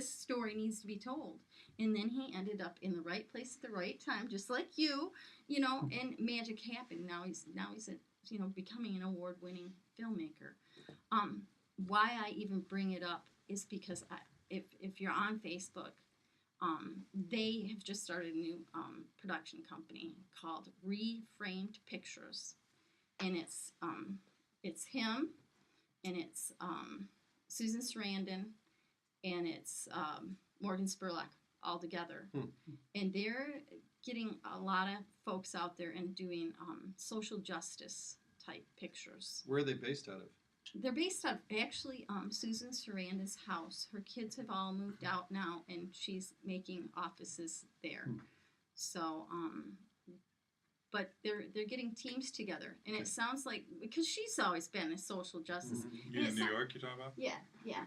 story needs to be told. And then he ended up in the right place at the right time, just like you, and magic happened. Now he's becoming an award-winning filmmaker. Why I even bring it up is because if you're on Facebook, they have just started a new production company called Reframed Pictures, and it's him, and it's Susan Sarandon, and it's Morgan Spurlock all together. And they're getting a lot of folks out there and doing social justice type pictures. Where are they based out of? They're based out of, actually, Susan Sarandon's house. Her kids have all moved out now, and she's making offices there. So, but they're getting teams together, and it sounds like, because she's always been a social justice. In New York, you're talking about? Yeah.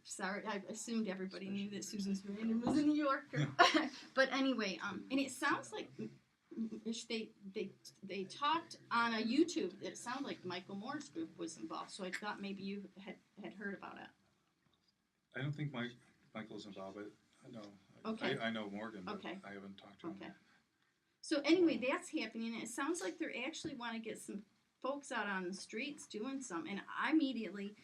Sorry, I assumed everybody knew that Susan Sarandon was a New Yorker. But anyway, and it sounds like they talked on a YouTube that sounded like Michael Moore's group was involved. So I thought maybe you had heard about it. I don't think Michael's involved, but I know. Okay. I know Morgan, but Okay. I haven't talked to him. Okay. So anyway, that's happening, and it sounds like they actually want to get some folks out on the streets doing some. And I immediately,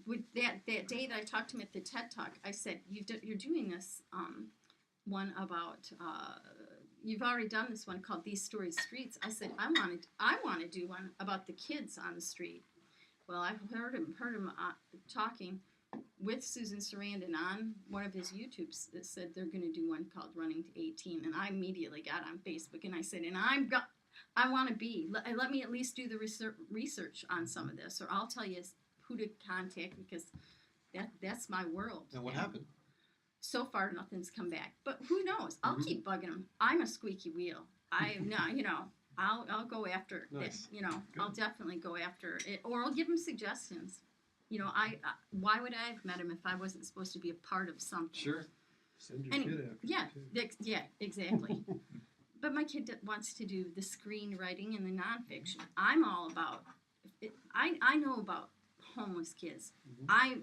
with that day that I talked to him at the TED Talk, I said, you're doing this one about, you've already done this one called These Stories Streets. I said, I want to do one about the kids on the street. Well, I heard him talking with Susan Sarandon on one of his YouTubes that said they're going to do one called Running to 18, and I immediately got on Facebook and I said, I want to be. Let me at least do the research on some of this, or I'll tell you who to contact, because that's my world. And what happened? So far, nothing's come back, but who knows? I'll keep bugging them. I'm a squeaky wheel. I'll go after it. I'll definitely go after it, or I'll give them suggestions. Why would I have met him if I wasn't supposed to be a part of something? Sure. Send your kid after yeah, exactly. but my kid wants to do the screenwriting and the nonfiction. I'm all about it. I know about homeless kids.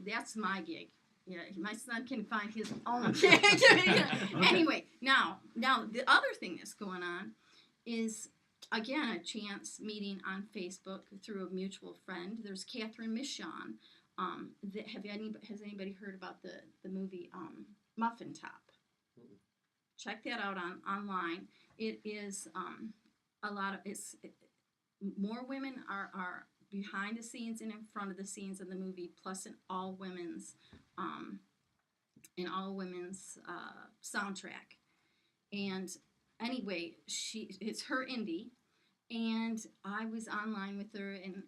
That's my gig. Yeah, my son can find his own gig. Anyway, now the other thing that's going on is, again, a chance meeting on Facebook through a mutual friend. There's Catherine Michon. Has anybody heard about the movie Muffin Top? Check that out online. It is more women are behind the scenes and in front of the scenes of the movie, plus an all women's soundtrack. And anyway, it's her indie, and I was online with her and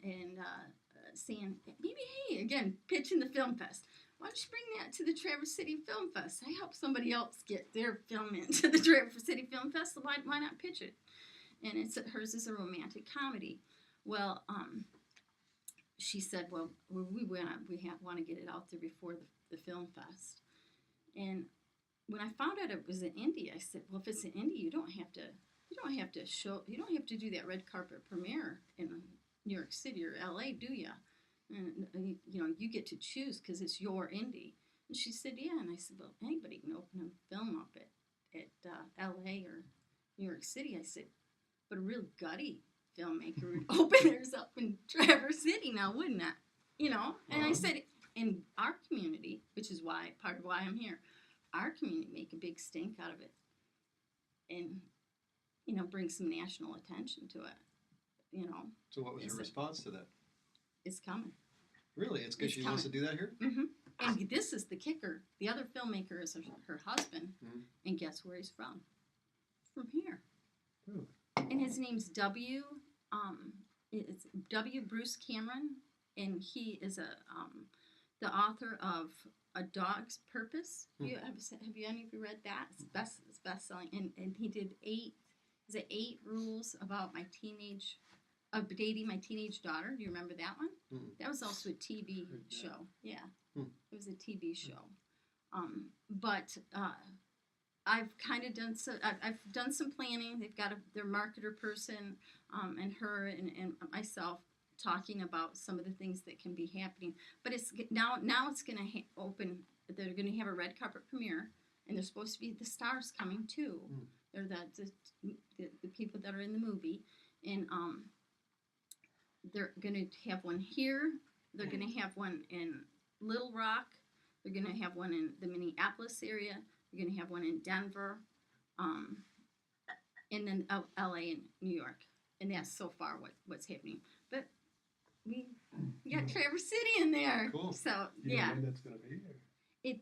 saying, maybe, hey, again, pitching the film fest. Why don't you bring that to the Traverse City Film Fest? I helped somebody else get their film into the Traverse City Film Fest, so why not pitch it? And hers is a romantic comedy. Well, she said, well, we want to get it out there before the film fest. And when I found out it was an indie, I said, well, if it's an indie, you don't have to do that red carpet premiere in New York City or LA, do you? And you get to choose because it's your indie. And she said, yeah. And I said, well, anybody can open a film up at LA or New York City. I said, but a real gutty filmmaker would open theirs up in Traverse City now, wouldn't it? And I said, in our community, which is part of why I'm here, our community make a big stink out of it and bring some national attention to it. So what was your response to that? It's coming. Really? It's because she wants to do that here? Mm-hmm. And this is the kicker. The other filmmaker is her husband, and guess where he's from? From here. Oh. And his name's it's W. Bruce Cameron, and he is the author of A Dog's Purpose. Have you any of you read that? It's best-selling, and he did 8 rules about dating my teenage daughter. Do you remember that one? That was also a TV show. Yeah, it was a TV show. But I've kind of done I've done some planning. They've got their marketer person and her and myself talking about some of the things that can be happening. But it's now it's going to open. They're going to have a red carpet premiere, and they're supposed to be the stars coming too. They're the people that are in the movie, and they're going to have one here. They're going to have one in Little Rock. They're going to have one in the Minneapolis area. They're going to have one in Denver, and then LA and New York. And that's so far what's happening. But we got Traverse City in there. Cool. So You know when that's going to be here?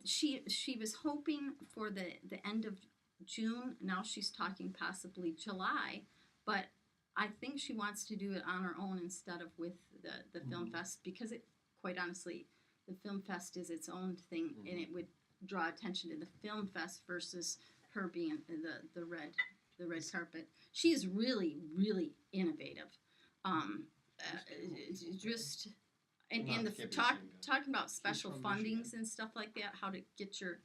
She was hoping for the end of June. Now she's talking possibly July. But I think she wants to do it on her own instead of with the film fest, because quite honestly, the film fest is its own thing, and it would draw attention to the film fest versus her being the red carpet. She is really, really innovative. Just and talking about special fundings and stuff like that, how to get your,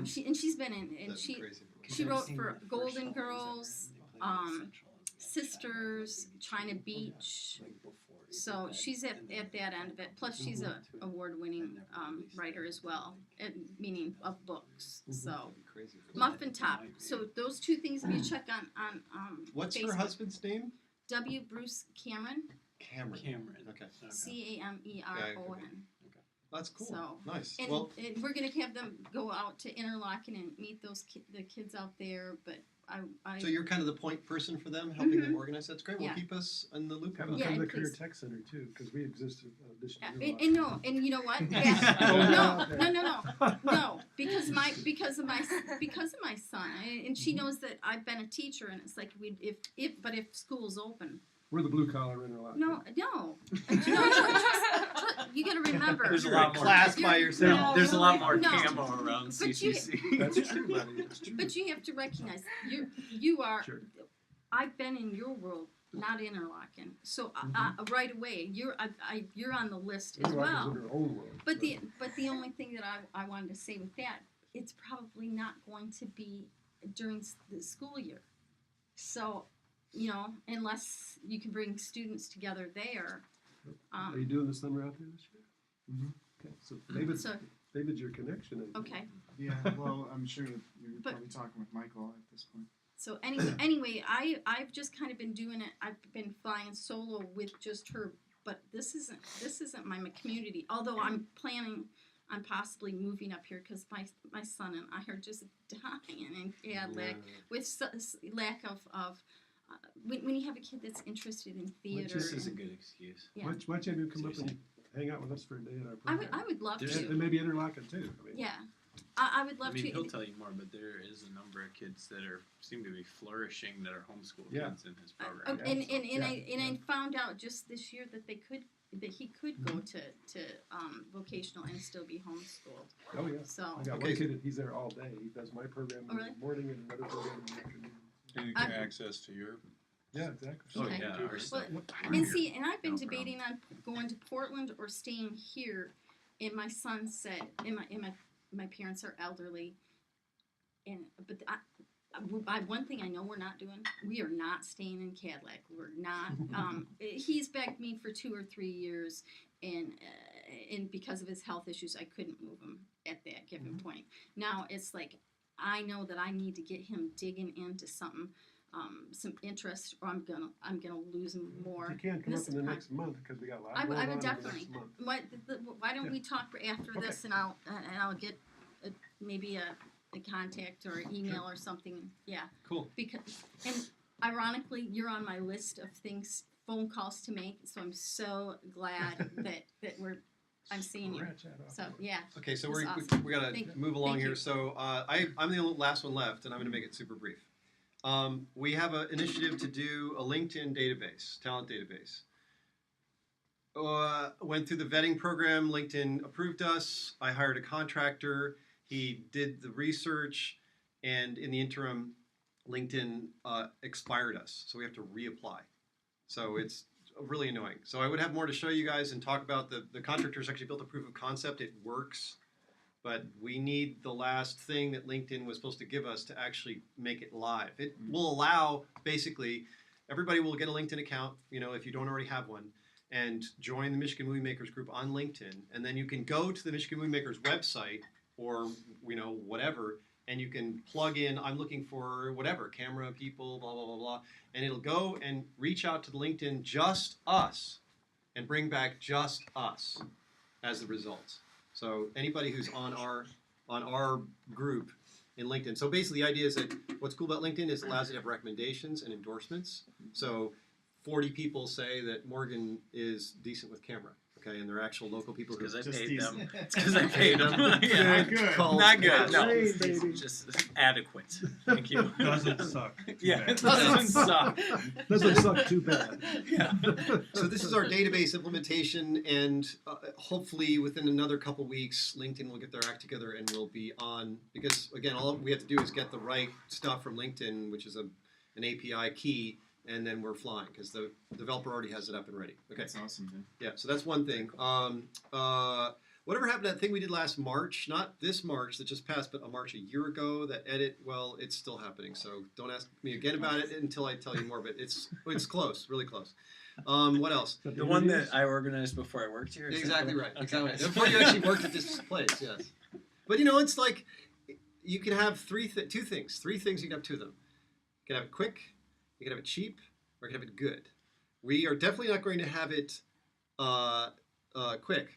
she's been in, and she wrote for Golden Girls, Sisters, China Beach. So she's at that end of it. Plus, she's a award-winning writer as well, meaning of books. So Muffin Top. So those two things, if you check on what's Facebook. her husband's name? W. Bruce Cameron. Cameron. Okay. Cameron. That's cool. So, nice. And we're going to have them go out to Interlochen and meet the kids out there. But so you're kind of the point person for them, helping them organize. That's great. Well, keep us in the loop. Have them come to the Career Tech Center too, because we exist in addition to and you know what? No, because of my son, and she knows that I've been a teacher, and it's like if school's open. We're the blue collar interlock. No. You got to remember. There's a lot more class by yourself. There's a lot more camo around CCC. That's true, buddy. That's true. But you have to recognize you are. Sure. I've been in your world, not Interlochen. So right away, you're on the list as well. In her own world. But the only thing that I wanted to say with that, it's probably not going to be during the school year. So, you know, unless you can bring students together there. Are you doing the summer out there this year? Mhm. Okay, so David's, So- David's your connection. And Okay. Yeah, well, I'm sure that you're But- probably talking with Michael at this point. So anyway, I've just kind of been doing it. I've been flying solo with just her, but this isn't my community. Although I'm planning on possibly moving up here because my son and I are just dying in Cadillac with lack of when you have a kid that's interested in theater. This is a and- good excuse. Yeah. why don't you have him come up and hang out with us for a day at our I program? would love There's- to. And maybe Interlochen too. I mean, Yeah, I would I love mean, to. he'll tell you more, but there is a number of kids that seem to be flourishing that are homeschool Yeah. kids in his Oh, program. I found out just this year that he could go to vocational and still be homeschooled. Oh yeah. So I got one kid. He's there all day. He does my program Oh, in really? the morning and another program in the afternoon. And you I- get access to your. Yeah, exactly. Oh Okay. yeah, our stuff. and see, and I've been No debating on going to Portland or staying here. And my son said, and my parents are elderly, but one thing I know we're not doing, we are not staying in Cadillac. We're not. He's begged me for 2 or 3 years, and because of his health issues, I couldn't move him at that given point. Now it's like I know that I need to get him digging into something, some interest, or I'm gonna lose him more. If you can come This up in the is next month because we got a lot I going would on in the definitely. next month. Why don't we talk after Okay. this, and I'll get maybe a contact or an email or something. Yeah. Cool. Because ironically, you're on my list of phone calls to make. So I'm so glad that I'm seeing you. Scratch that off. So yeah. Okay, so That's we awesome. gotta Thank- move along thank here. you. So I'm the last one left, and I'm going to make it super brief. We have an initiative to do a LinkedIn database, talent database. Went through the vetting program. LinkedIn approved us. I hired a contractor. He did the research, and in the interim, LinkedIn expired us, so we have to reapply. So it's really annoying. So I would have more to show you guys and talk about the contractors actually built a proof of concept. It works, but we need the last thing that LinkedIn was supposed to give us to actually make it live. It will allow, basically, everybody will get a LinkedIn account, if you don't already have one, and join the Michigan Movie Makers group on LinkedIn. And then you can go to the Michigan Movie Makers website or, whatever, and you can plug in, I'm looking for whatever, camera people, blah, blah, blah, blah. And it'll go and reach out to the LinkedIn, just us, and bring back just us as the results. So anybody who's on our group in LinkedIn. So basically the idea is that what's cool about LinkedIn is it allows you to have recommendations and endorsements. So 40 people say that Morgan is decent with camera. Okay, and they're actual local people who Because I Just paid decent. them. It's because I paid them. Yeah, yeah. good. called- Not good. No, Hey, baby. just adequate. Thank you. Doesn't suck. Too Yeah, bad. it doesn't suck. Doesn't suck too bad. Yeah. So this is our database implementation, and hopefully within another couple weeks, LinkedIn will get their act together and we'll be on. Because again, all we have to do is get the right stuff from LinkedIn, which is an API key, and then we're flying because the developer already has it up and ready. Okay. That's awesome, dude. Yeah, so that's one thing. Whatever happened to that thing we did last March, not this March that just passed, but a March a year ago, that edit, well, it's still happening. So don't ask me again about it until I tell you more, but it's close, really close. What else? The one that I organized before I worked here. is that Exactly the one? right. Okay. Exactly. Before you actually worked at this place, yes. But it's like you can have three things. You can have two of them. You can have it quick, you can have it cheap, or you can have it good. We are definitely not going to have it quick,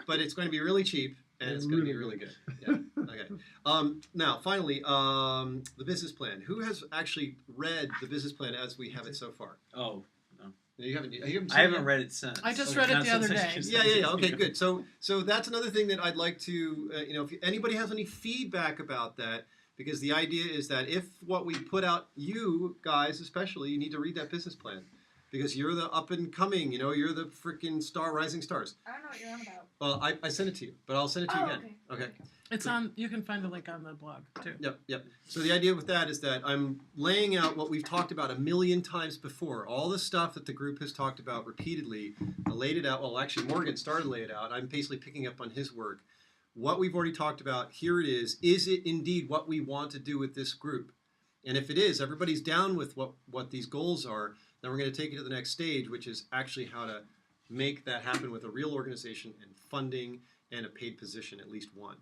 but it's going to be really cheap and it's going to be really good. Yeah. Okay. Now, finally, the business plan. Who has actually read the business plan as we have it so far? Oh, no. You haven't. I seen haven't it? read it since. I just Okay, read it not the other since I day. just- Yeah. Okay, good. So that's another thing that I'd like to, if anybody has any feedback about that, because the idea is that if what we put out, you guys especially, you need to read that business plan, because you're the up and coming, you're the freaking rising stars. I don't know what you're on about. Well, I sent it to you, but I'll send it to you Oh, again. Okay. It's on. You can find the link on the blog too. Yep. So the idea with that is that I'm laying out what we've talked about a million times before. All the stuff that the group has talked about repeatedly. I laid it out. Well, actually, Morgan started to lay it out. I'm basically picking up on his work. what we've already talked about, here it is it indeed what we want to do with this group? And if it is, everybody's down with what these goals are, then we're going to take it to the next stage, which is actually how to make that happen with a real organization and funding and a paid position, at least one.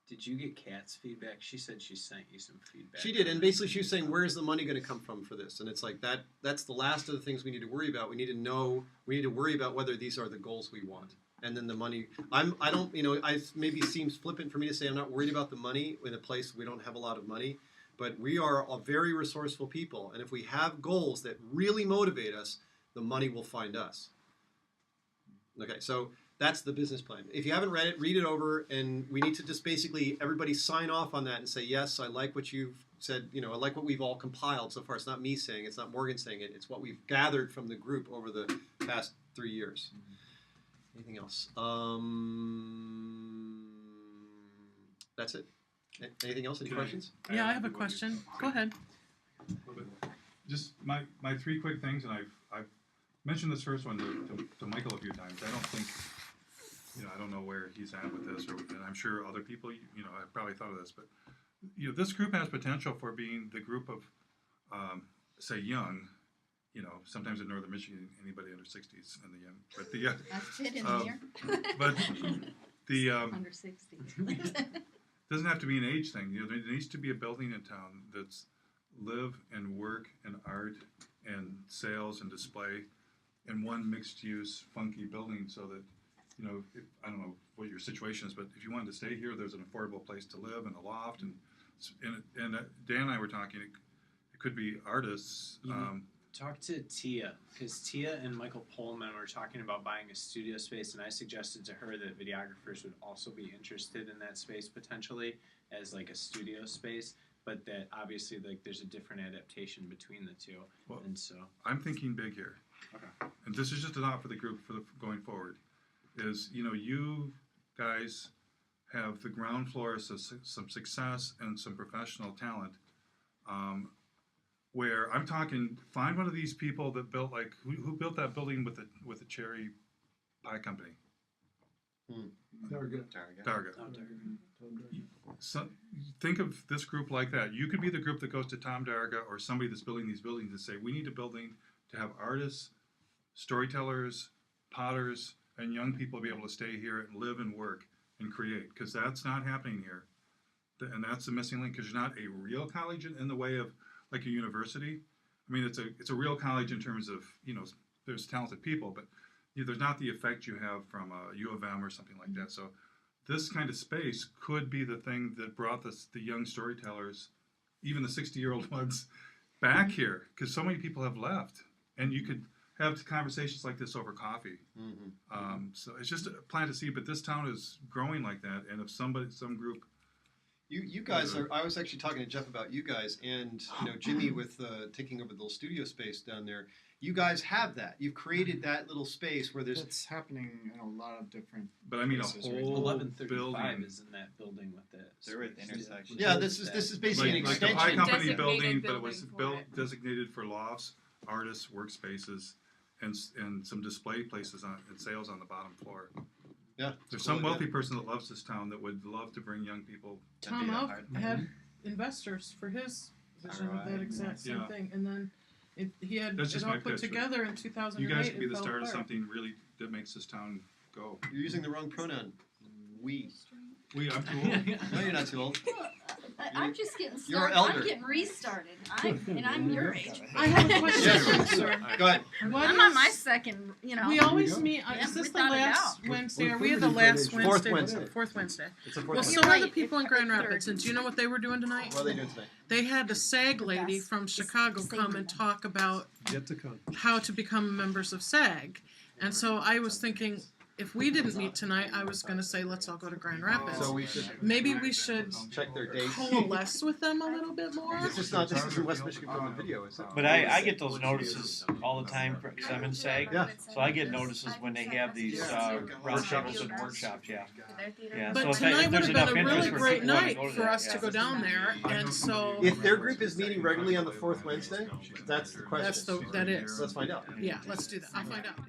Did you get Kat's feedback? She said she sent you some feedback. She did, and basically she was saying, where's the money going to come from for this? And it's like that's the last of the things we need to worry about. We need to worry about whether these are the goals we want. And then the money, I don't, maybe it seems flippant for me to say I'm not worried about the money in a place we don't have a lot of money, but we are a very resourceful people. And if we have goals that really motivate us, the money will find us. Okay, so that's the business plan. If you haven't read it, read it over, and we need to just basically everybody sign off on that and say, yes, I like what you've said, I like what we've all compiled so far. It's not me saying it, it's not Morgan saying it, it's what we've gathered from the group over the past 3 years. Anything else? That's it. Anything else? Any questions? Yeah, I have a question. Go ahead. Just my 3 quick things, and I've mentioned this first one to Michael a few times. I don't think, I don't know where he's at with this, and I'm sure other people, have probably thought of this, but, this group has potential for being the group of, say, young, sometimes in Northern Michigan, anybody under 60s and the young, but the I fit in here. But the Under 60. doesn't have to be an age thing. There needs to be a building in town that's live and work and art and sales and display in one mixed-use, funky building, so that I don't know what your situation is, but if you wanted to stay here, there's an affordable place to live and a loft, and Dan and I were talking. It could be artists. Talk to Tia, because Tia and Michael Pullman were talking about buying a studio space, and I suggested to her that videographers would also be interested in that space potentially as like a studio space, but that obviously there's a different adaptation between the two. Well, and so I'm thinking big here. Okay. And this is just a thought for the group going forward. Is you guys have the ground floor of some success and some professional talent. Where I'm talking, find one of these people that built who built that building with the cherry pie company. Darga. So think of this group like that. You could be the group that goes to Tom Darga or somebody that's building these buildings and say, we need a building to have artists, storytellers, potters, and young people be able to stay here and live and work and create, because that's not happening here. And that's the missing link, because you're not a real college in the way of like a university. I mean, it's a real college in terms of, there's talented people, but there's not the effect you have from a U of M or something like that. So this kind of space could be the thing that brought the young storytellers, even the 60-year-old ones, back here, because so many people have left. And you could have conversations like this over coffee. Mm-hmm. So it's just a plant to see, but this town is growing like that. And if some group... You guys are. I was actually talking to Jeff about you guys, and Jimmy with taking over the little studio space down there. You guys have that. You've created that little space where there's. It's happening in a lot of different. But I mean, a places whole 1135 building. is in that building with the. They're at the intersection. Yeah, this is basically an like the extension. pie company Designated building, but it building was for it. designated for lofts, artists, workspaces, and some display places and sales on the bottom floor. Yeah, There's some wealthy person that loves this town that would love to bring young people. Tom Elk had investors for his vision of that exact same thing, and then he had That's it just all my put pitch. together in 2008. You guys could be it the fell start of apart. something really that makes this town go. You're using the wrong pronoun. We. I'm too old. No, you're not too old. I'm just getting You're started. elder. I'm getting restarted. I'm your age. I have a question. Yes. sir. Go ahead. What I'm on is- my second. We always meet. Yeah, Is this we the thought it last out. Wednesday? We're Are we at the Fourth last Wednesday. Wednesday? Fourth Wednesday. Fourth Wednesday. It's a Well, fourth some one. of the people in Grand Rapids, and do you know what they were doing tonight? What are they doing tonight? They had the SAG lady best. from Chicago come and talk about Yet to come. how to become members of SAG. And so I was thinking, if we didn't meet tonight, I was going to say, let's all go to Grand Rapids. So we should Maybe we should check their dates. coalesce with them a little bit more. This isn't West Michigan Film and Video, is it? But I get those notices all the time because I'm in SAG. Yeah. So I get notices when they have these roundtables and workshops. Yeah. Yeah. But so if tonight would there's have enough been a really interest for great people to night go to for that, us to yeah. go down there, and so If their group is meeting regularly on the fourth Wednesday, that's the question. that is. Let's find out. Yeah, let's do that. I'll find out.